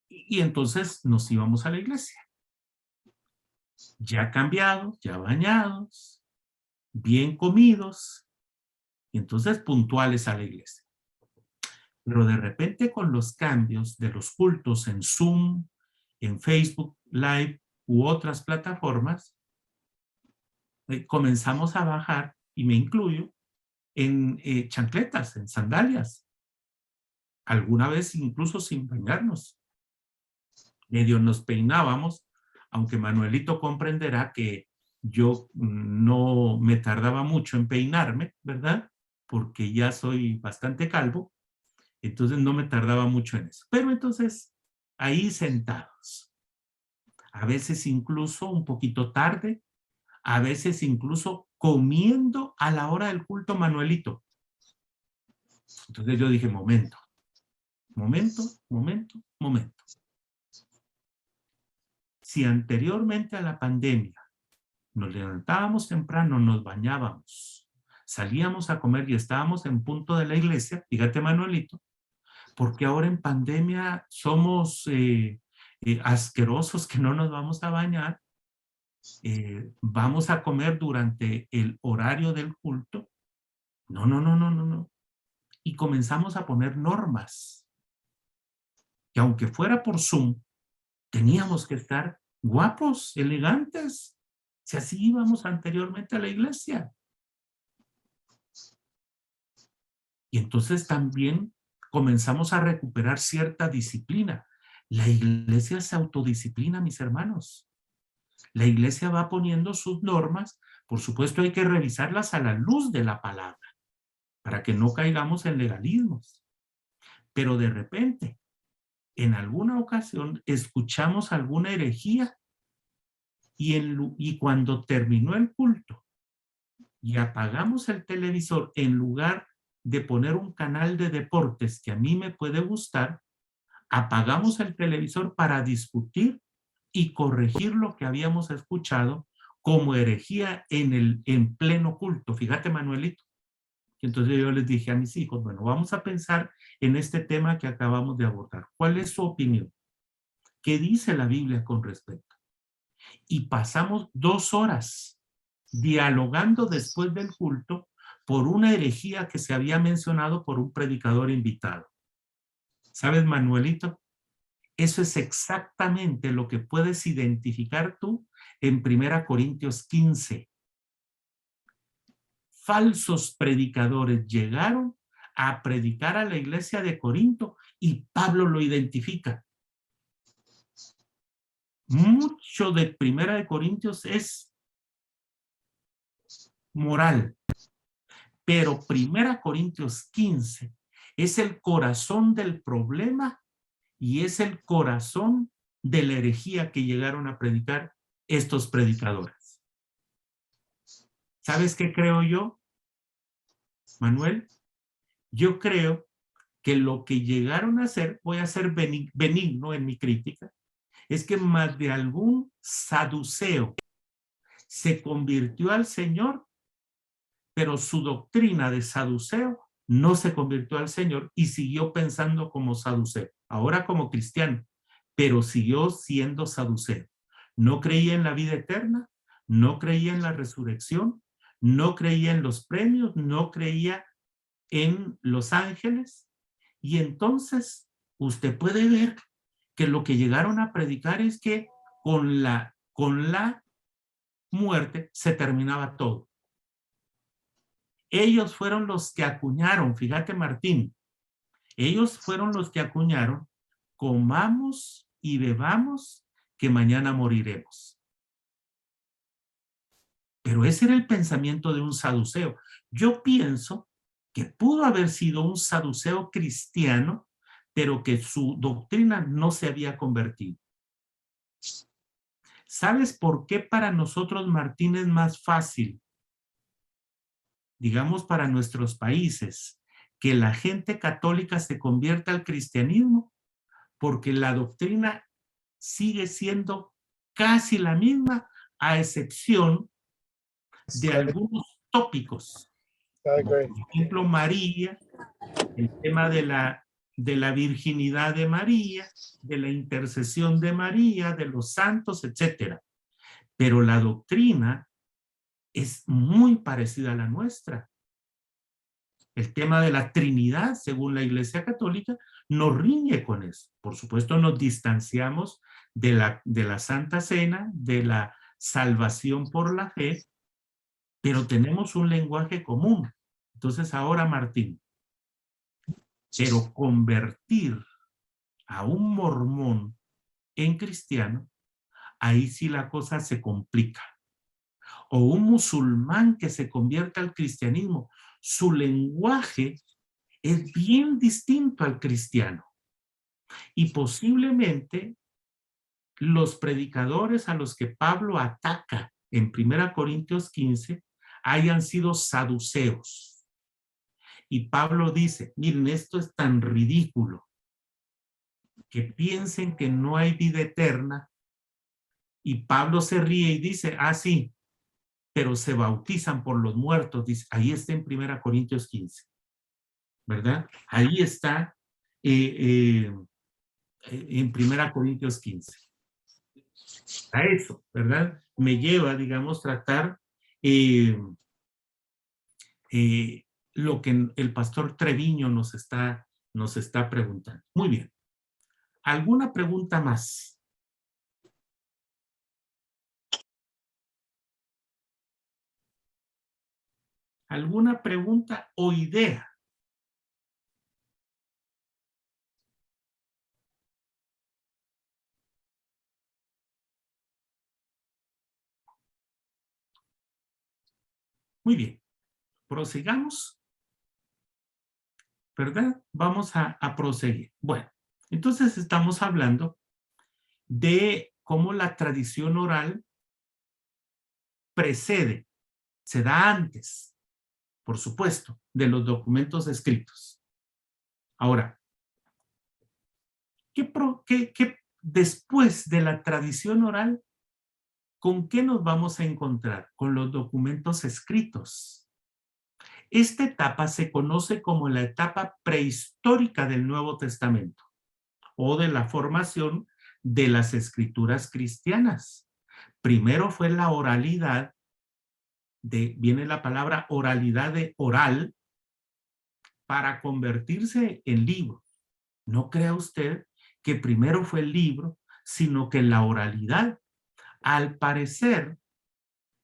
Y entonces nos íbamos a la iglesia. Ya cambiados, ya bañados, bien comidos, y entonces puntuales a la iglesia. Pero de repente con los cambios de los cultos en Zoom, en Facebook Live u otras plataformas, comenzamos a bajar, y me incluyo, en chancletas, en sandalias, alguna vez incluso sin bañarnos. Medio nos peinábamos, aunque Manuelito comprenderá que yo no me tardaba mucho en peinarme, ¿verdad? Porque ya soy bastante calvo, entonces no me tardaba mucho en eso. Pero entonces, ahí sentados, a veces incluso un poquito tarde, a veces incluso comiendo a la hora del culto, Manuelito. Entonces yo dije, momento, momento, momento, momento. Si anteriormente a la pandemia nos levantábamos temprano, nos bañábamos, salíamos a comer y estábamos en punto de la iglesia, fíjate Manuelito, porque ahora en pandemia somos asquerosos que no nos vamos a bañar, vamos a comer durante el horario del culto. No, no, no, no, no, no. Y comenzamos a poner normas, que aunque fuera por Zoom, teníamos que estar guapos, elegantes, si así íbamos anteriormente a la iglesia. Y entonces también comenzamos a recuperar cierta disciplina. La iglesia se autodisciplina, mis hermanos. La iglesia va poniendo sus normas. Por supuesto, hay que revisarlas a la luz de la palabra, para que no caigamos en legalismos. Pero de repente, en alguna ocasión, escuchamos alguna herejía y cuando terminó el culto y apagamos el televisor, en lugar de poner un canal de deportes que a mí me puede gustar, apagamos el televisor para discutir y corregir lo que habíamos escuchado como herejía en pleno culto. Fíjate, Manuelito. Entonces yo les dije a mis hijos, bueno, vamos a pensar en este tema que acabamos de abordar. ¿Cuál es su opinión? ¿Qué dice la Biblia con respecto? Y pasamos 2 horas dialogando después del culto por una herejía que se había mencionado por un predicador invitado. ¿Sabes, Manuelito? Eso es exactamente lo que puedes identificar tú en 1 Corintios 15. Falsos predicadores llegaron a predicar a la iglesia de Corinto y Pablo lo identifica. Mucho de 1 Corintios es moral, pero 1 Corintios 15 es el corazón del problema y es el corazón de la herejía que llegaron a predicar estos predicadores. ¿Sabes qué creo yo, Manuel? Yo creo que lo que llegaron a hacer, voy a ser benigno en mi crítica, es que más de algún saduceo se convirtió al Señor, pero su doctrina de saduceo no se convirtió al Señor y siguió pensando como saduceo, ahora como cristiano, pero siguió siendo saduceo. No creía en la vida eterna, no creía en la resurrección, no creía en los premios, no creía en los ángeles. Y entonces usted puede ver que lo que llegaron a predicar es que con la muerte se terminaba todo. Ellos fueron los que acuñaron, fíjate Martín, ellos fueron los que acuñaron, comamos y bebamos que mañana moriremos. Pero ese era el pensamiento de un saduceo. Yo pienso que pudo haber sido un saduceo cristiano, pero que su doctrina no se había convertido. ¿Sabes por qué para nosotros, Martín, es más fácil, digamos para nuestros países, que la gente católica se convierta al cristianismo? Porque la doctrina sigue siendo casi la misma, a excepción de algunos tópicos, como por ejemplo María, el tema de la virginidad de María, de la intercesión de María, de los santos, etcétera. Pero la doctrina es muy parecida a la nuestra. El tema de la Trinidad, según la Iglesia Católica, nos riñe con eso. Por supuesto, nos distanciamos de la Santa Cena, de la salvación por la fe, pero tenemos un lenguaje común. Entonces ahora, Martín, pero convertir a un mormón en cristiano, ahí sí la cosa se complica. O un musulmán que se convierta al cristianismo, su lenguaje es bien distinto al cristiano. Y posiblemente los predicadores a los que Pablo ataca en 1 Corintios 15 hayan sido saduceos. Y Pablo dice, miren, esto es tan ridículo, que piensen que no hay vida eterna. Y Pablo se ríe y dice, ah, sí, pero se bautizan por los muertos. Dice, ahí está en 1 Corintios 15, ¿verdad? Ahí está en 1 Corintios 15. A eso, ¿verdad? Me lleva, digamos, tratar lo que el pastor Treviño nos está preguntando. Muy bien. ¿Alguna pregunta más? ¿Alguna pregunta o idea? Muy bien. Prosigamos, ¿verdad? Vamos a proseguir. Bueno, entonces estamos hablando de cómo la tradición oral precede, se da antes, por supuesto, de los documentos escritos. Ahora, ¿qué después de la tradición oral, con qué nos vamos a encontrar? Con los documentos escritos. Esta etapa se conoce como la etapa prehistórica del Nuevo Testamento o de la formación de las escrituras cristianas. Primero fue la oralidad, viene la palabra oralidad de oral, para convertirse en libro. No crea usted que primero fue el libro, sino que la oralidad. Al parecer,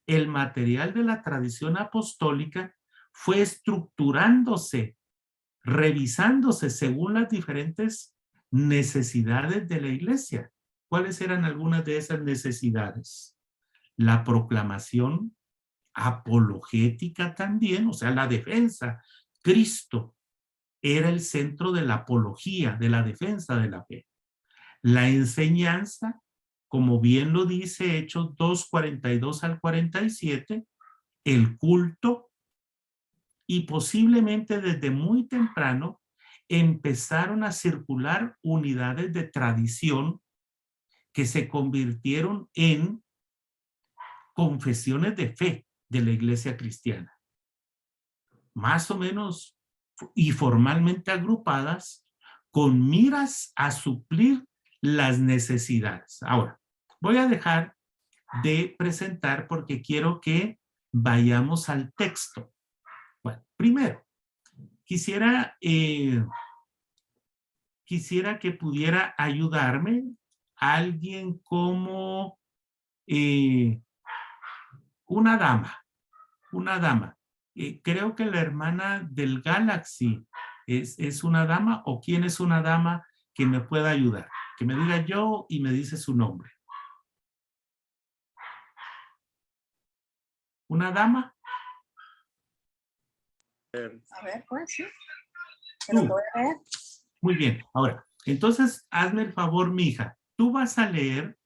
el material de la tradición apostólica fue estructurándose, revisándose según las diferentes necesidades de la iglesia. ¿Cuáles eran algunas de esas necesidades? La proclamación apologética también, o sea, la defensa. Cristo era el centro de la apología, de la defensa de la fe. La enseñanza, como bien lo dice Hechos 2, 42 al 47, el culto, y posiblemente desde muy temprano empezaron a circular unidades de tradición que se convirtieron en confesiones de fe de la iglesia cristiana. Más o menos y formalmente agrupadas con miras a suplir las necesidades. Ahora, voy a dejar de presentar porque quiero que vayamos al texto. Bueno, primero, quisiera que pudiera ayudarme alguien como una dama. Creo que la hermana del Galaxy es una dama, o quién es una dama que me pueda ayudar. Que me diga yo y me dice su nombre. ¿Una dama? A ver, pues sí. Pero voy a leer. Muy bien. Ahora, entonces hazme el favor, mija. Tú vas a leer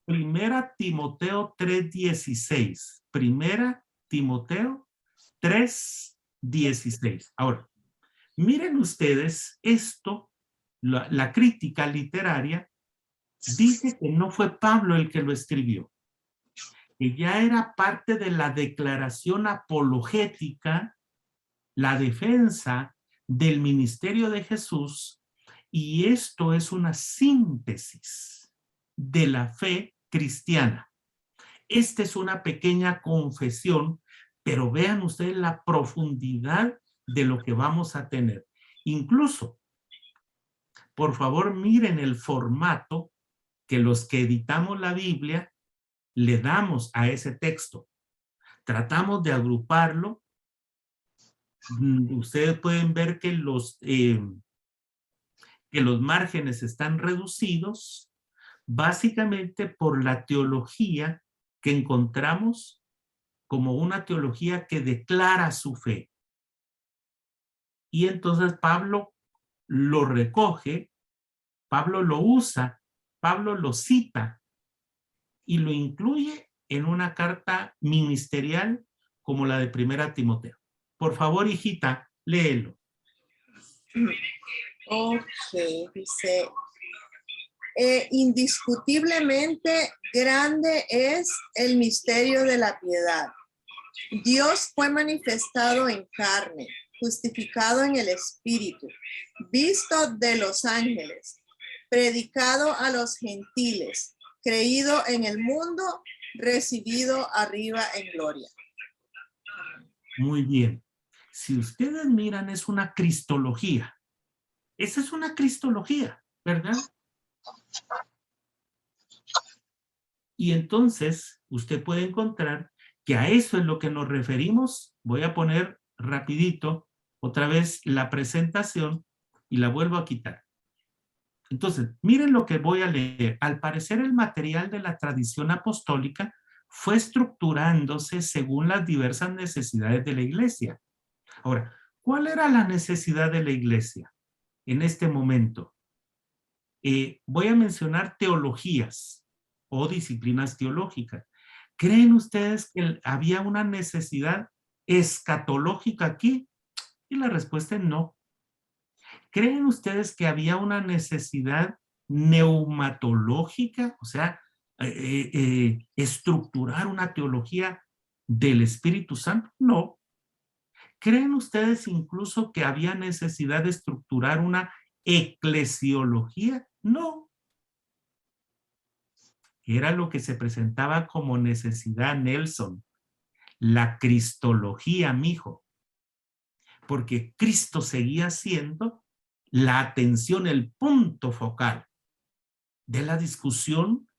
Primera Timoteo 3:16. Primera Timoteo 3:16. Ahora, miren ustedes esto, la crítica literaria dice que no fue Pablo el que lo escribió, que ya era parte de la declaración apologética, la defensa del ministerio de Jesús, y esto es una síntesis de la fe cristiana. Esta es una pequeña confesión, pero vean ustedes la profundidad de lo que vamos a tener. Incluso, por favor, miren el formato que los que editamos la Biblia le damos a ese texto. Tratamos de agruparlo. Ustedes pueden ver que los márgenes están reducidos básicamente por la teología que encontramos como una teología que declara su fe. Y entonces Pablo lo recoge, Pablo lo usa, Pablo lo cita y lo incluye en una carta ministerial como la de Primera Timoteo. Por favor, hijita, léelo. Ok, dice, indiscutiblemente grande es el misterio de la piedad. Dios fue manifestado en carne, justificado en el Espíritu, visto de los ángeles, predicado a los gentiles, creído en el mundo, recibido arriba en gloria. Muy bien. Si ustedes miran, es una cristología. Esa es una cristología, ¿verdad? Y entonces usted puede encontrar que a eso es lo que nos referimos. Voy a poner rapidito otra vez la presentación y la vuelvo a quitar. Entonces, miren lo que voy a leer. Al parecer, el material de la tradición apostólica fue estructurándose según las diversas necesidades de la iglesia. Ahora, ¿cuál era la necesidad de la iglesia en este momento? Voy a mencionar teologías o disciplinas teológicas. ¿Creen ustedes que había una necesidad escatológica aquí? Y la respuesta es no. ¿Creen ustedes que había una necesidad neumatológica? O sea, estructurar una teología del Espíritu Santo. No. ¿Creen ustedes incluso que había necesidad de estructurar una eclesiología? No. Era lo que se presentaba como necesidad, Nelson. La cristología, mijo. Porque Cristo seguía siendo la atención, el punto focal de la discusión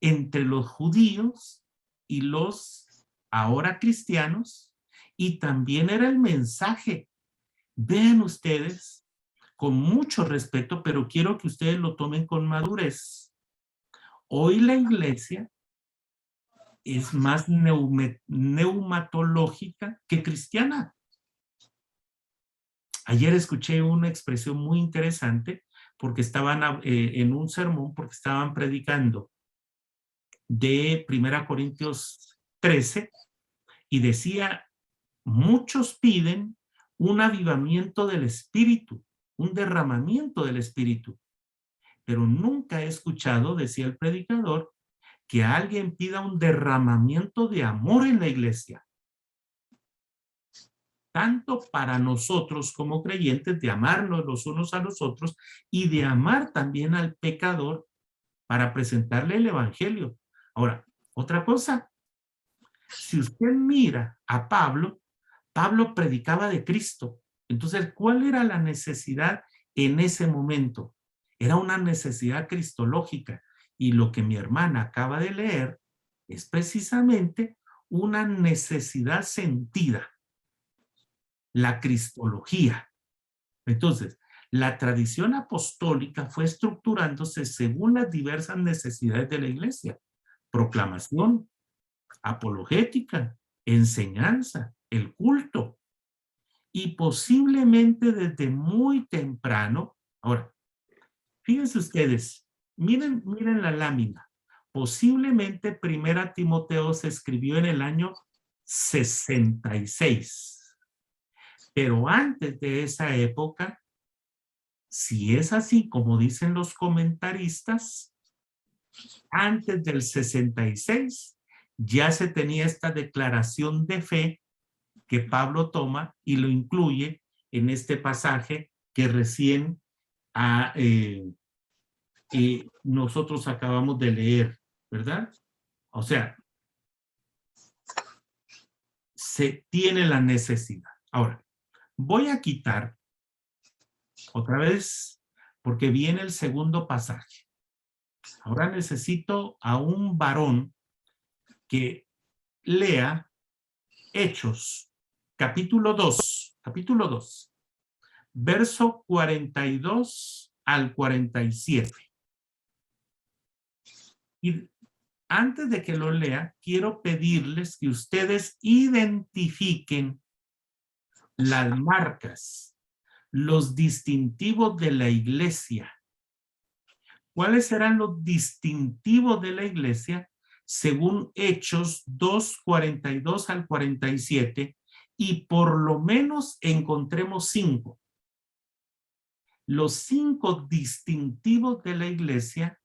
entre los judíos y los ahora cristianos, y también era el mensaje. Vean ustedes, con mucho respeto, pero quiero que ustedes lo tomen con madurez. Hoy la iglesia es más neumatológica que cristiana. Ayer escuché una expresión muy interesante porque estaban en un sermón, porque estaban predicando de 1 Corintios 13 y decía, muchos piden un avivamiento del Espíritu, un derramamiento del Espíritu, pero nunca he escuchado, decía el predicador, que alguien pida un derramamiento de amor en la iglesia. Tanto para nosotros como creyentes, de amarnos los unos a los otros y de amar también al pecador para presentarle el evangelio. Ahora, otra cosa, si usted mira a Pablo, Pablo predicaba de Cristo. Entonces, ¿cuál era la necesidad en ese momento? Era una necesidad cristológica. Y lo que mi hermana acaba de leer es precisamente una necesidad sentida. La cristología. Entonces, la tradición apostólica fue estructurándose según las diversas necesidades de la iglesia. Proclamación, apologética, enseñanza, el culto. Y posiblemente desde muy temprano, ahora, fíjense ustedes, miren la lámina. Posiblemente Primera Timoteo se escribió en el año 66. Pero antes de esa época, si es así como dicen los comentaristas, antes del 66 ya se tenía esta declaración de fe que Pablo toma y lo incluye en este pasaje que recién nosotros acabamos de leer, ¿verdad? O sea, se tiene la necesidad. Ahora, voy a quitar otra vez porque viene el segundo pasaje. Ahora necesito a un varón que lea Hechos, capítulo 2, verso 42 al 47. Y antes de que lo lea, quiero pedirles que ustedes identifiquen las marcas, los distintivos de la iglesia. ¿Cuáles serán los distintivos de la iglesia según Hechos 2, 42 al 47? Y por lo menos encontremos 5. Los 5 distintivos de la iglesia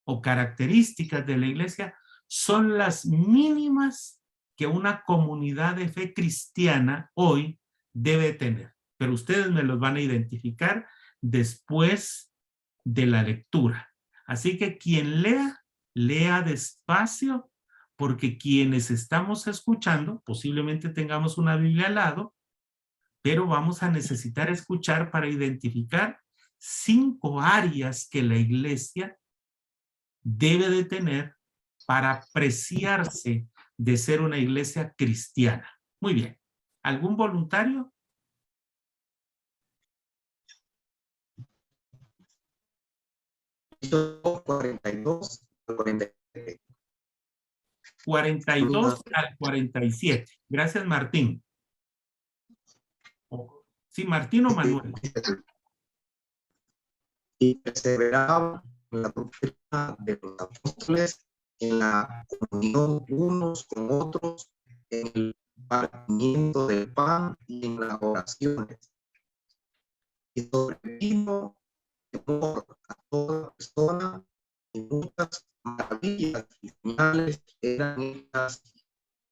o características de la iglesia son las mínimas que una comunidad de fe cristiana hoy debe tener. Pero ustedes me los van a identificar después de la lectura. Así que quien lea, lea despacio, porque quienes estamos escuchando, posiblemente tengamos una Biblia al lado, pero vamos a necesitar escuchar para identificar 5 áreas que la iglesia debe de tener para apreciarse de ser una iglesia cristiana. Muy bien. ¿Algún voluntario? Hechos 42 al 47. 42 al 47. Gracias, Martín. Sí, Martín o Manuel. Y perseveraban en la doctrina de los apóstoles, en la comunión unos con otros, en el partimiento del pan y en las oraciones. Y sobrevino temor a toda persona, y muchas maravillas y señales eran hechas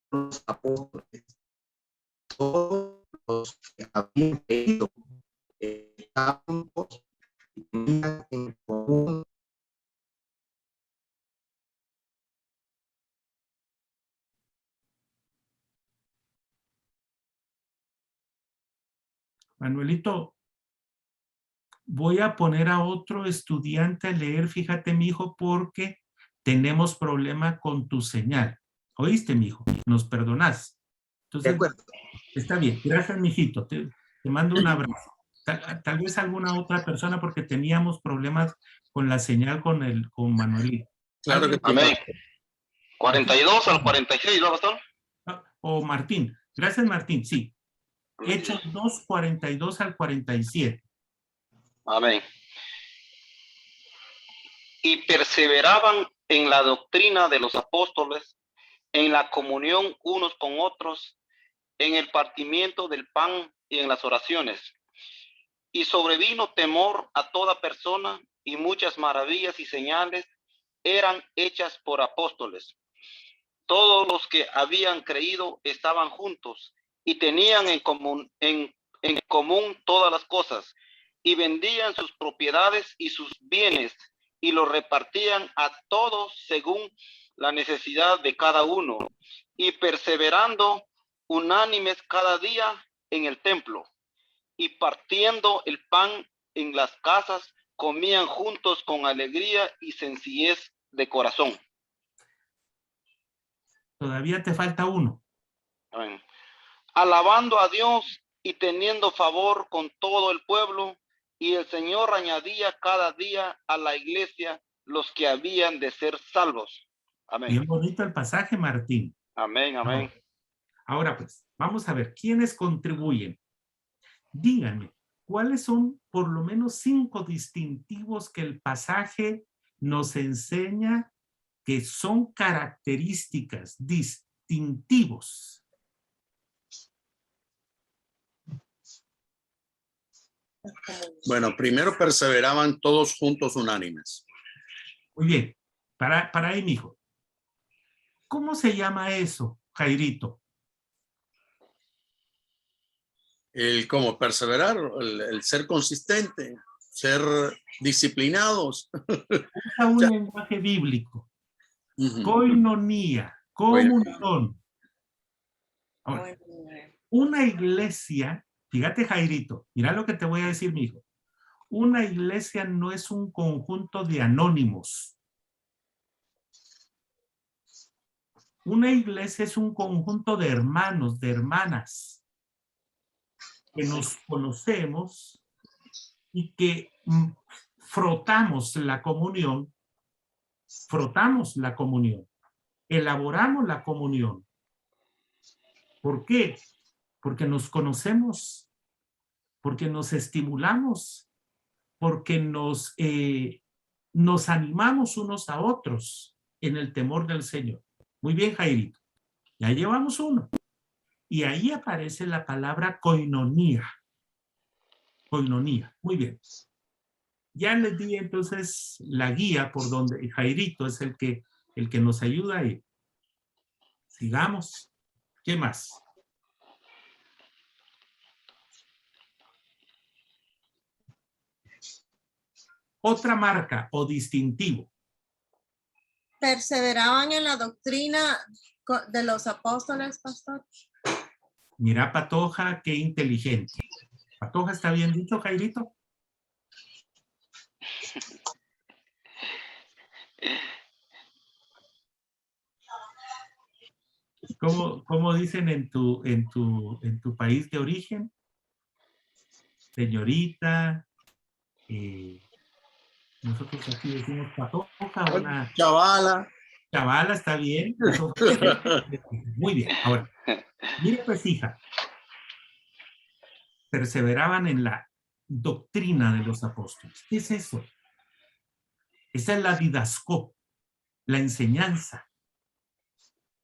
por los apóstoles. Todos los que habían creído estaban juntos y tenían en común Manuelito, voy a poner a otro estudiante a leer, fíjate, mi hijo, porque tenemos problema con tu señal. ¿Oíste, mi hijo? ¿Nos perdonás? de Entonces, acuerdo. está bien. Gracias, mijito. Te mando un abrazo. Tal vez alguna otra persona, porque teníamos problemas con la señal con Manuelito. Claro que sí. Amén. 42 al 46, ¿no, pastor? O Martín. Gracias, Martín. Sí. Hechos 2, 42 al 47. Amén. Y perseveraban en la doctrina de los apóstoles, en la comunión unos con otros, en el partimiento del pan y en las oraciones. Y sobrevino temor a toda persona, y muchas maravillas y señales eran hechas por apóstoles. Todos los que habían creído estaban juntos y tenían en común todas las cosas, y vendían sus propiedades y sus bienes y los repartían a todos según la necesidad de cada uno, y perseverando unánimes cada día en el templo y partiendo el pan en las casas, comían juntos con alegría y sencillez de corazón. Todavía te falta uno. Amén. Alabando a Dios y teniendo favor con todo el pueblo, y el Señor añadía cada día a la iglesia los que habían de ser salvos. Amén. Bien bonito el pasaje, Martín. Amén, amén. Ahora pues, vamos a ver, ¿quiénes contribuyen? Díganme, ¿cuáles son por lo menos 5 distintivos que el pasaje nos enseña que son características distintivos. Bueno, primero perseveraban todos juntos unánimes. Muy bien, para ahí, mijo. ¿Cómo se llama eso, Jairito? El cómo perseverar, el ser consistente, ser disciplinados. Usa un lenguaje bíblico. Ujú. Koinonía, comunión. Ahora, una iglesia, fíjate, Jairito, mira lo que te voy a decir, mijo. Una iglesia no es un conjunto de anónimos. Una iglesia es un conjunto de hermanos, de hermanas, que nos conocemos y que frotamos la comunión, elaboramos la comunión. ¿Por qué? Porque nos conocemos, porque nos estimulamos, porque nos animamos unos a otros en el temor del Señor. Muy bien, Jairito. Ya llevamos uno. Y ahí aparece la palabra koinonía. Koinonía. Muy bien. Ya les di entonces la guía por donde Jairito es el que nos ayuda ahí. Sigamos. ¿Qué más? Otra marca o distintivo. Perseveraban en la doctrina de los apóstoles, pastor. Mira, Patoja, qué inteligente. Patoja, ¿está bien dicho, Jairito? ¿Cómo dicen en tu país de origen? Señorita, nosotros aquí decimos Patoja, una Chavala. chavala, ¿está bien? Muy bien. Ahora, mira pues, hija, perseveraban en la doctrina de los apóstoles. ¿Qué es eso? Esa es la didascó, la enseñanza,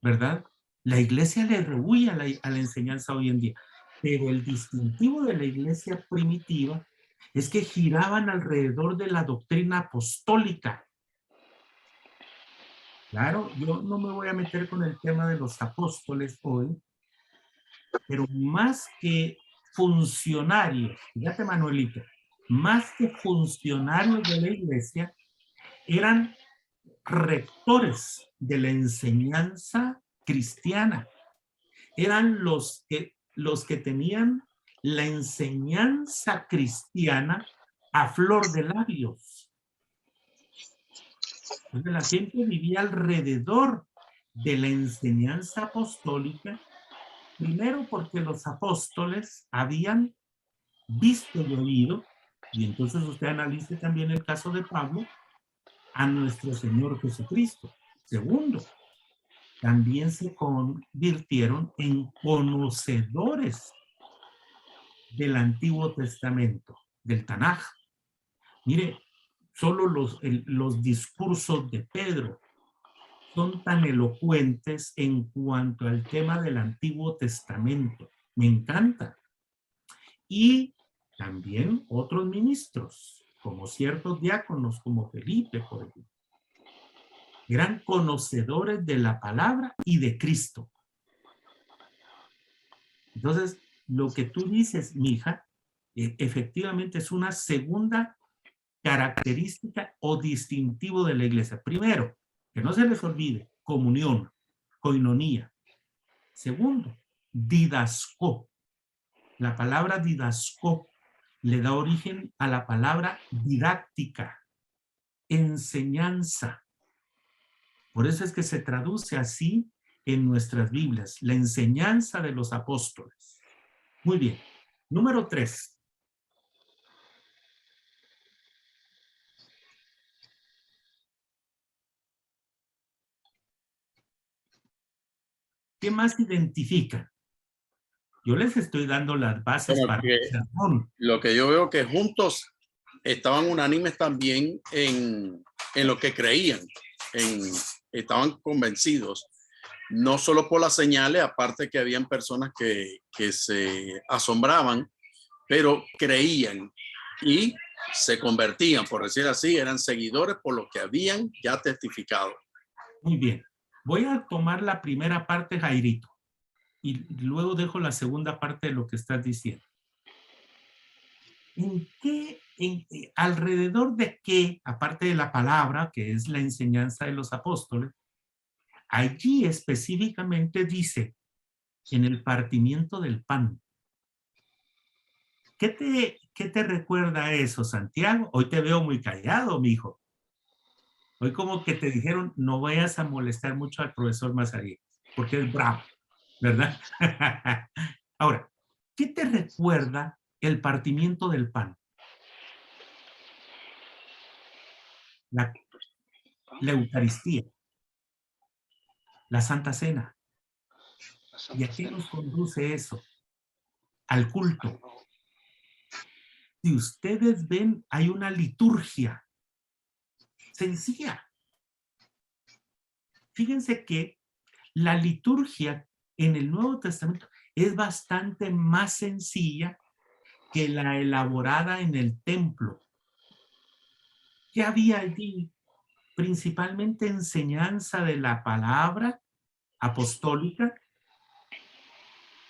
¿verdad? La iglesia le rehuye a la enseñanza hoy en día, pero el distintivo de la iglesia primitiva es que giraban alrededor de la doctrina apostólica. Claro, yo no me voy a meter con el tema de los apóstoles hoy, pero más que funcionarios, fíjate, Manuelito, más que funcionarios de la iglesia, eran rectores de la enseñanza cristiana. Eran los que tenían la enseñanza cristiana a flor de labios. Entonces, la gente vivía alrededor de la enseñanza apostólica, primero porque los apóstoles habían visto y oído, y entonces usted analice también el caso de Pablo, a nuestro Señor Jesucristo. Segundo, también se convirtieron en conocedores del Antiguo Testamento, del Tanaj. Mire, solo los discursos de Pedro son tan elocuentes en cuanto al tema del Antiguo Testamento. Me encanta. Y también otros ministros, como ciertos diáconos, como Felipe, por ejemplo, eran conocedores de la palabra y de Cristo. Entonces, lo que tú dices, mija, efectivamente es una segunda característica o distintivo de la iglesia. Primero, que no se les olvide, comunión, koinonía. Segundo, didascó. La palabra didascó le da origen a la palabra didáctica, enseñanza. Por eso es que se traduce así en nuestras Biblias, la enseñanza de los apóstoles. Muy bien. Número 3. ¿Qué más identifican? Yo les estoy dando las bases para el sermón. Lo que yo veo que juntos estaban unánimes también en lo que creían, estaban convencidos, no solo por las señales, aparte que habían personas que se asombraban, pero creían y se convertían, por decir así, eran seguidores por lo que habían ya testificado. Muy bien. Voy a tomar la primera parte, Jairito, y luego dejo la segunda parte de lo que estás diciendo. ¿Alrededor de qué, aparte de la palabra, que es la enseñanza de los apóstoles, allí específicamente dice, en el partimiento del pan? ¿Qué te recuerda eso, Santiago? Hoy te veo muy callado, mijo. Hoy como que te dijeron, no vayas a molestar mucho al profesor Mazarí, porque es bravo, ¿verdad? Ahora, ¿qué te recuerda el partimiento del pan? La Eucaristía, la Santa Cena. ¿Y a qué nos conduce eso? Al culto. Si ustedes ven, hay una liturgia sencilla. Fíjense que la liturgia en el Nuevo Testamento es bastante más sencilla que la elaborada en el templo. ¿Qué había allí? Principalmente enseñanza de la palabra apostólica.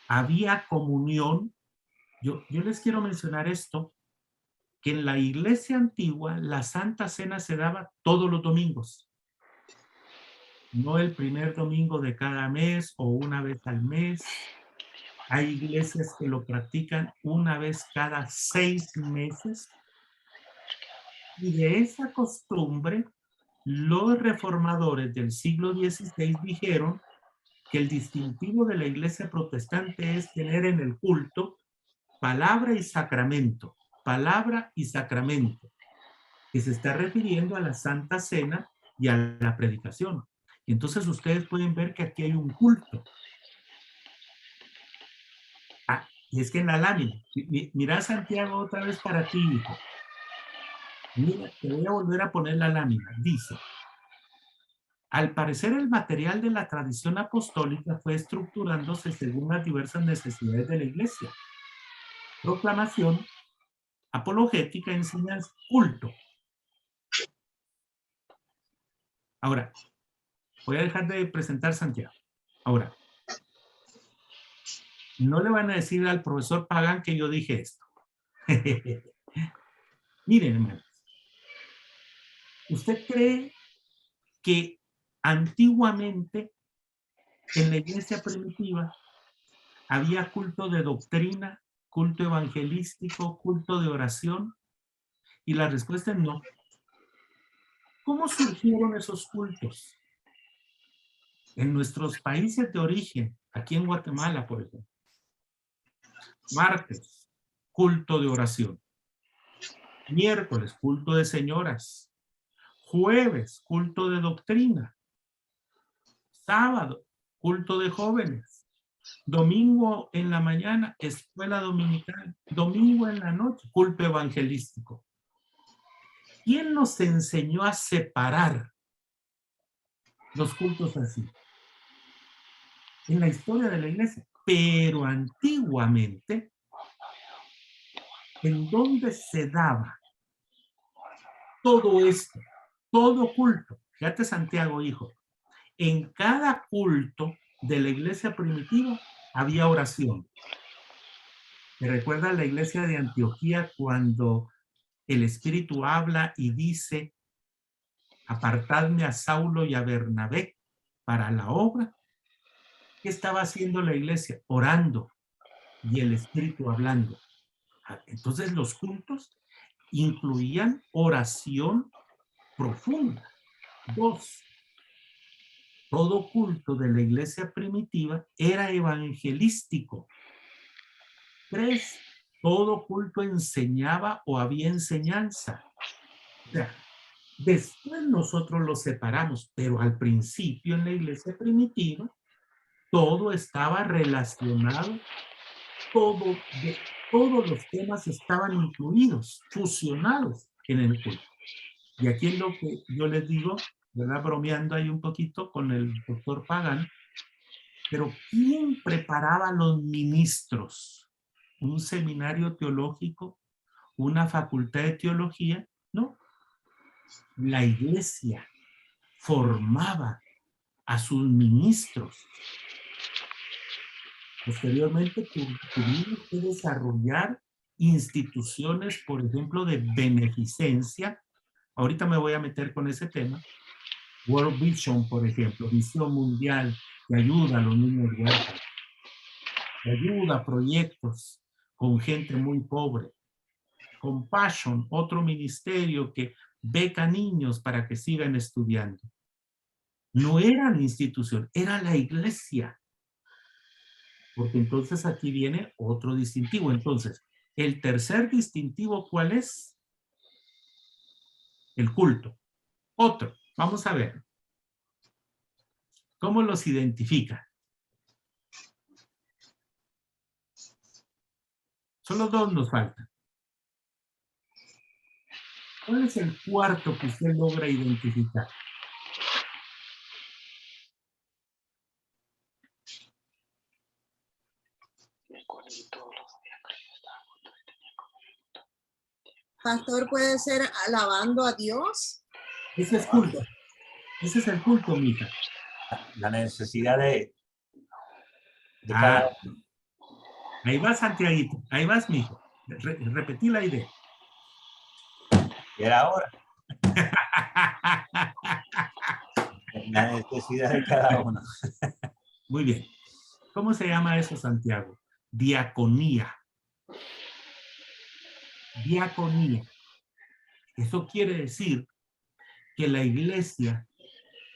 Había comunión. Yo les quiero mencionar esto, que en la iglesia antigua la Santa Cena se daba todos los domingos. No el primer domingo de cada mes o una vez al mes. Hay iglesias que lo practican una vez cada 6 meses. Y de esa costumbre, los reformadores del siglo XVI dijeron que el distintivo de la iglesia protestante es tener en el culto palabra y sacramento, que se está refiriendo a la Santa Cena y a la predicación. Y entonces ustedes pueden ver que aquí hay un culto. Y es que en la lámina, mira Santiago otra vez para ti, hijo. Mira, te voy a volver a poner la lámina. Dice, al parecer el material de la tradición apostólica fue estructurándose según las diversas necesidades de la iglesia. Proclamación, apologética, enseñanza, culto. Ahora, voy a dejar de presentar Santiago. Ahora, no le van a decir al profesor Pagán que yo dije esto. Miren, hermanos. ¿Usted cree que antiguamente en la iglesia primitiva había culto de doctrina, culto evangelístico, culto de oración? Y la respuesta es no. ¿Cómo surgieron esos cultos? En nuestros países de origen, aquí en Guatemala, por ejemplo. Martes, culto de oración. Miércoles, culto de señoras. Jueves, culto de doctrina. Sábado, culto de jóvenes. Domingo en la mañana, escuela dominical. Domingo en la noche, culto evangelístico. ¿Quién nos enseñó a separar los cultos así? En la historia de la iglesia. Pero antiguamente, ¿en dónde se daba todo esto? Todo culto. Fíjate, Santiago, hijo. En cada culto de la iglesia primitiva había oración. ¿Me recuerda la iglesia de Antioquía cuando el Espíritu habla y dice, apartadme a Saulo y a Bernabé para la obra? ¿Qué estaba haciendo la iglesia? Orando y el Espíritu hablando. Entonces los cultos incluían oración profunda. 2, todo culto de la iglesia primitiva era evangelístico. 3, todo culto enseñaba o había enseñanza. O sea, después nosotros lo separamos, pero al principio en la iglesia primitiva todo estaba relacionado, todos los temas estaban incluidos, fusionados en el culto. Y aquí es lo que yo les digo, ¿verdad? Bromeando ahí un poquito con el doctor Pagan. Pero ¿quién preparaba a los ministros? ¿Un seminario teológico? ¿Una facultad de teología? No. La iglesia formaba a sus ministros. Posteriormente tuvimos que desarrollar instituciones, por ejemplo, de beneficencia. Ahorita me voy a meter con ese tema. World Vision, por ejemplo, visión mundial que ayuda a los niños huérfanos, que ayuda a proyectos con gente muy pobre. Compassion, otro ministerio que beca niños para que sigan estudiando. No era la institución, era la iglesia. Porque entonces aquí viene otro distintivo. Entonces, el tercer distintivo, ¿cuál es? El culto. Otro. Vamos a ver. ¿Cómo los identifica? Solo dos nos faltan. ¿Cuál es el cuarto que usted logra identificar? Pastor, puede ser alabando a Dios. Ese es culto. Ese es el culto, mija. La necesidad de cada uno. Ahí vas, Santiaguito. Ahí vas, mijo. Repetí la idea. Y era hora. La necesidad de cada uno. Muy bien. ¿Cómo se llama eso, Santiago? Diaconía. Diaconía. Eso quiere decir que la iglesia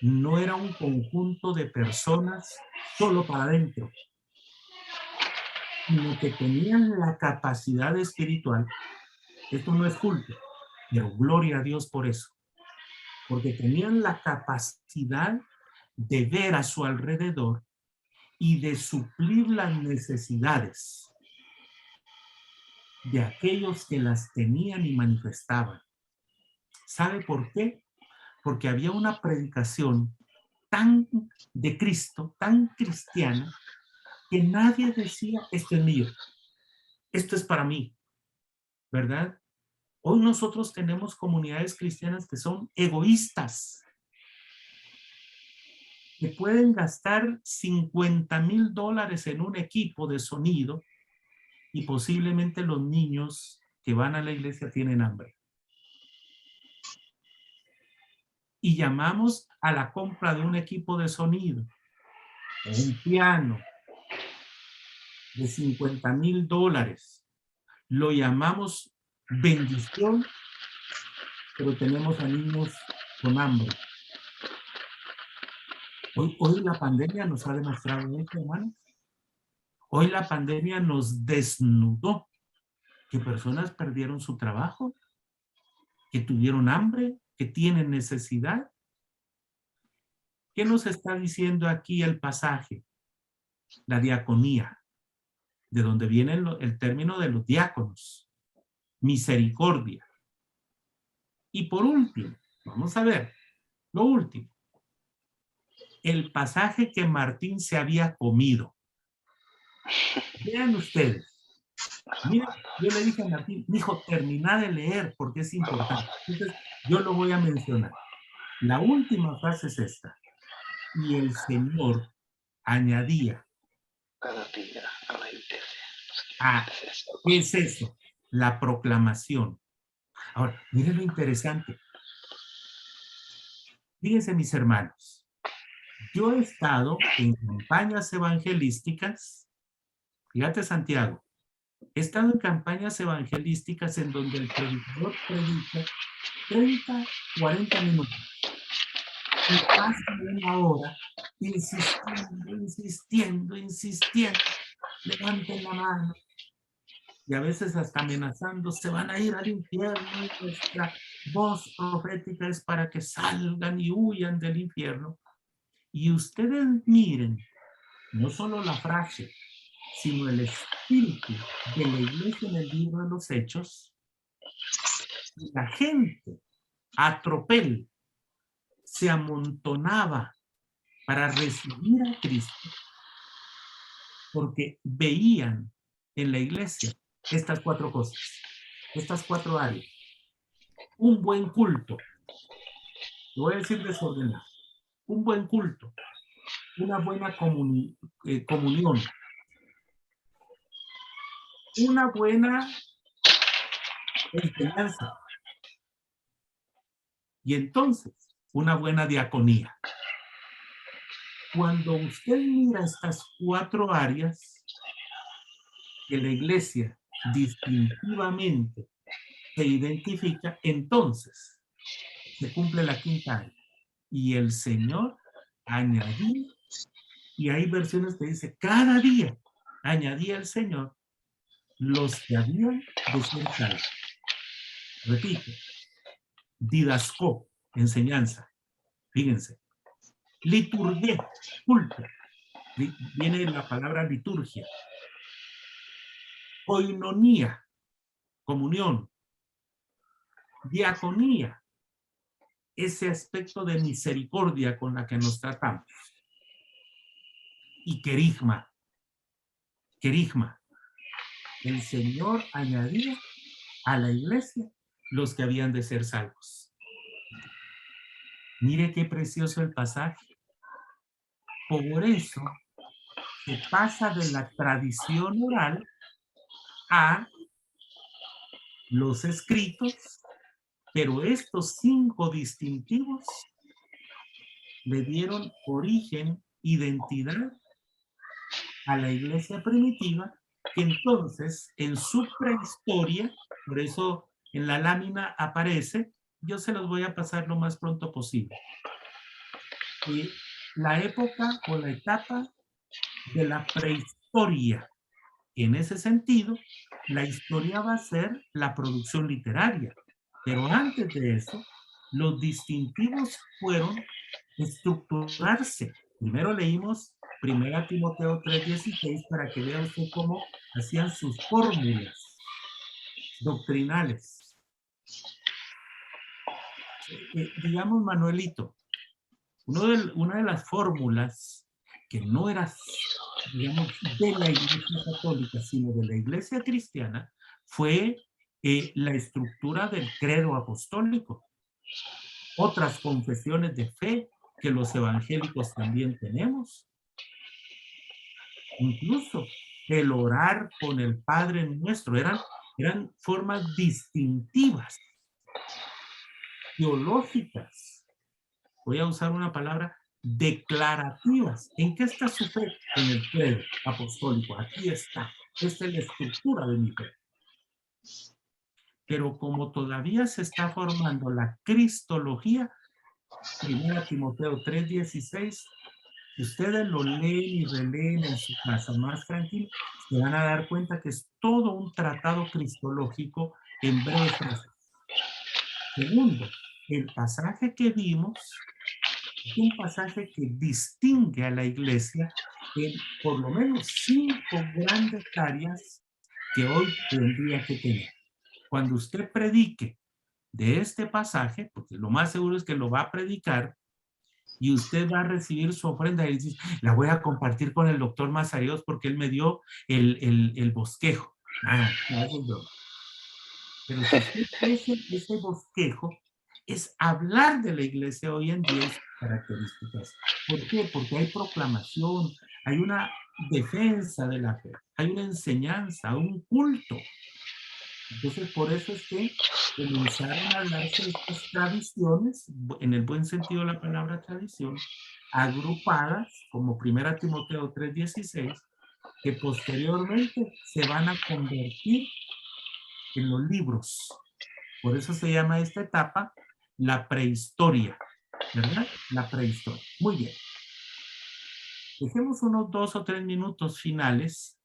no era un conjunto de personas solo para adentro, sino que tenían la capacidad espiritual. Esto no es culto, pero gloria a Dios por eso. Porque tenían la capacidad de ver a su alrededor y de suplir las necesidades de aquellos que las tenían y manifestaban. ¿Sabe por qué? Porque había una predicación tan de Cristo, tan cristiana, que nadie decía, esto es mío, esto es para mí, ¿verdad? Hoy nosotros tenemos comunidades cristianas que son egoístas, que pueden gastar $50,000 en un equipo de sonido y posiblemente los niños que van a la iglesia tienen hambre. Y llamamos a la compra de un equipo de sonido, un piano de $50,000. Lo llamamos bendición, pero tenemos a niños con hambre. Hoy la pandemia nos ha demostrado esto, hermanos. Hoy la pandemia nos desnudó que personas perdieron su trabajo, que tuvieron hambre, que tienen necesidad. ¿Qué nos está diciendo aquí el pasaje? La diaconía, de donde viene el término de los diáconos. Misericordia. Y por último, vamos a ver, lo último. El pasaje que Martín se había comido. Vean ustedes. Mira, yo le dije a Martín, hijo, termina de leer porque es importante. Entonces, yo lo voy a mencionar. La última frase es esta. Y el Señor añadía. ¿Qué es eso? La proclamación. Ahora, miren lo interesante. Fíjense, mis hermanos. Yo he estado en campañas evangelísticas. Fíjate, Santiago. He estado en campañas evangelísticas en donde el predicador predica 30, 40 minutos. Y pasa una hora insistiendo. Levanten la mano. Y a veces hasta amenazando, se van a ir al infierno. Y nuestra voz profética es para que salgan y huyan del infierno. Y ustedes miren, no solo la frase, sino el espíritu de la iglesia en el libro de los Hechos. La gente a tropel se amontonaba para recibir a Cristo, porque veían en la iglesia estas 4 cosas, estas 4 áreas. Un buen culto, lo voy a decir desordenado, un buen culto, una buena comunión, una buena enseñanza y entonces una buena diaconía. Cuando usted mira estas 4 áreas que la iglesia distintivamente se identifica, entonces se cumple la 5ª área. Y el Señor añadía, y hay versiones que dice, cada día añadía el Señor los que habían de ser salvos. Repito, didascó, enseñanza. Fíjense, liturgué, culto. Viene la palabra liturgia. Koinonía, comunión. Diaconía, ese aspecto de misericordia con la que nos tratamos. Y querigma. Querigma. El Señor añadía a la iglesia los que habían de ser salvos. Mire qué precioso el pasaje. Por eso se pasa de la tradición oral a los escritos, pero estos 5 distintivos le dieron origen, identidad a la iglesia primitiva, que entonces en su prehistoria, por eso en la lámina aparece, yo se los voy a pasar lo más pronto posible. La época o la etapa de la prehistoria. En ese sentido, la historia va a ser la producción literaria. Pero antes de eso, los distintivos fueron estructurarse. Primero leímos 1 Timoteo 3:16 para que vea usted cómo hacían sus fórmulas doctrinales. Digamos, Manuelito, una de las fórmulas que no era, digamos, de la Iglesia Católica, sino de la Iglesia Cristiana, fue la estructura del credo apostólico. Otras confesiones de fe que los evangélicos también tenemos. Incluso el orar con el Padre Nuestro eran formas distintivas, teológicas. Voy a usar una palabra, declarativas. ¿En qué está su fe? En el credo apostólico. Aquí está. Esta es la estructura de mi fe. Pero como todavía se está formando la cristología, 1 Timoteo 3:16, si ustedes lo leen y releen en su casa más tranquilo, se van a dar cuenta que es todo un tratado cristológico en breves frases. Segundo, el pasaje que vimos es un pasaje que distingue a la iglesia en por lo menos 5 grandes áreas que hoy tendría que tener. Cuando usted predique de este pasaje, porque lo más seguro es que lo va a predicar, y usted va a recibir su ofrenda y dice, la voy a compartir con el doctor Mazarios porque él me dio el bosquejo. No, eso es broma. Pero si ese bosquejo es hablar de la iglesia hoy en día y sus características. ¿Por qué? Porque hay proclamación, hay una defensa de la fe, hay una enseñanza, un culto. Entonces, por eso es que comenzaron a hablarse de estas tradiciones, en el buen sentido de la palabra tradición, agrupadas, como 1 Timoteo 3:16, que posteriormente se van a convertir en los libros. Por eso se llama esta etapa la prehistoria, ¿verdad? La prehistoria. Muy bien. Dejemos unos 2 o 3 minutos finales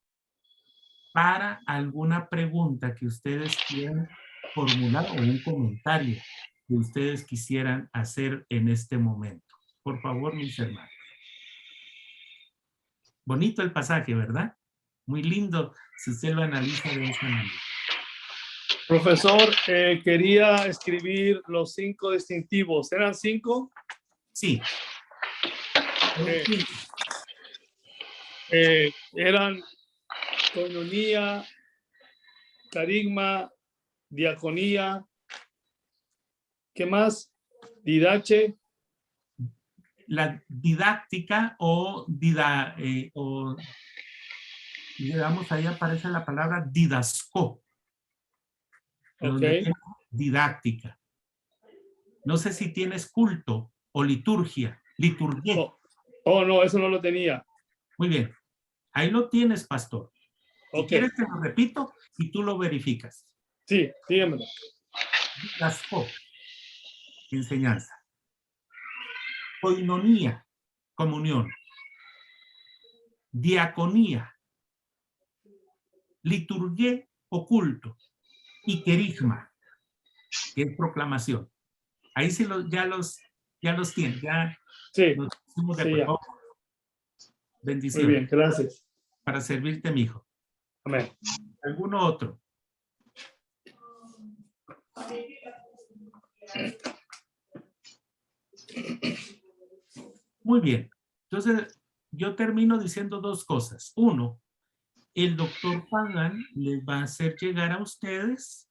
para alguna pregunta que ustedes quieran formular o un comentario que ustedes quisieran hacer en este momento. Por favor, mis hermanos. Bonito el pasaje, ¿verdad? Muy lindo si usted lo analiza de esa manera. Profesor, quería escribir los 5 distintivos. ¿Eran 5? Sí. Eran coinonía, carisma, diaconía. ¿Qué más? Didache. La didáctica o digamos, ahí aparece la palabra didasco. Ok. Didáctica. No sé si tienes culto o liturgia. Liturgia. Oh, no, eso no lo tenía. Muy bien. Ahí lo tienes, pastor. Si Ok. quieres te lo repito y tú lo verificas. Sí, dígamelo. Didasco. Enseñanza. Koinonía. Comunión. Diaconía. Liturgia o culto. Y querigma, que es proclamación. Ahí sí ya los tienen. Ya Sí. nos pusimos de Sí, acuerdo. Muy Bendición. bien, gracias. Para servirte, mi hijo. Amén. ¿Alguno otro? Muy bien. Entonces, yo termino diciendo dos cosas. Uno, el doctor Pagan les va a hacer llegar a ustedes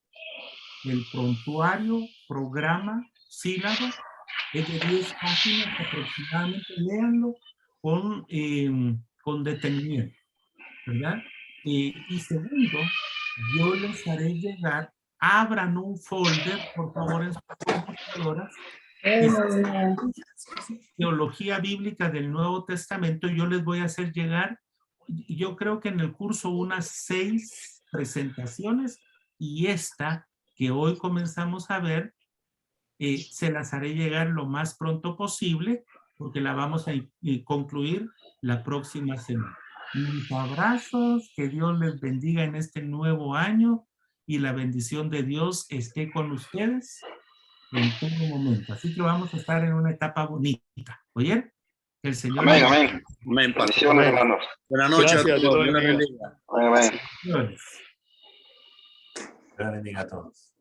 el prontuario, programa, sílaba. Es de 10 páginas aproximadamente. Léanlo con detenimiento, ¿verdad? Y segundo, yo les haré llegar, abran un folder, por favor, en sus computadoras, teología bíblica del Nuevo Testamento. Yo les voy a hacer llegar, yo creo que en el curso, unas 6 presentaciones, y esta que hoy comenzamos a ver, se las haré llegar lo más pronto posible, porque la vamos a concluir la próxima semana. Mis abrazos, que Dios les bendiga en este nuevo año y la bendición de Dios esté con ustedes en todo momento. Así que vamos a estar en una etapa bonita. ¿Oyen? Que el Señor... Amén, amén. Amén, pastor. Bendiciones, hermanos. Buenas noches Gracias, a Dios todos. lo Dios les bendiga. bendiga. Amén, amén. bendiciones. Dios bendiga a todos.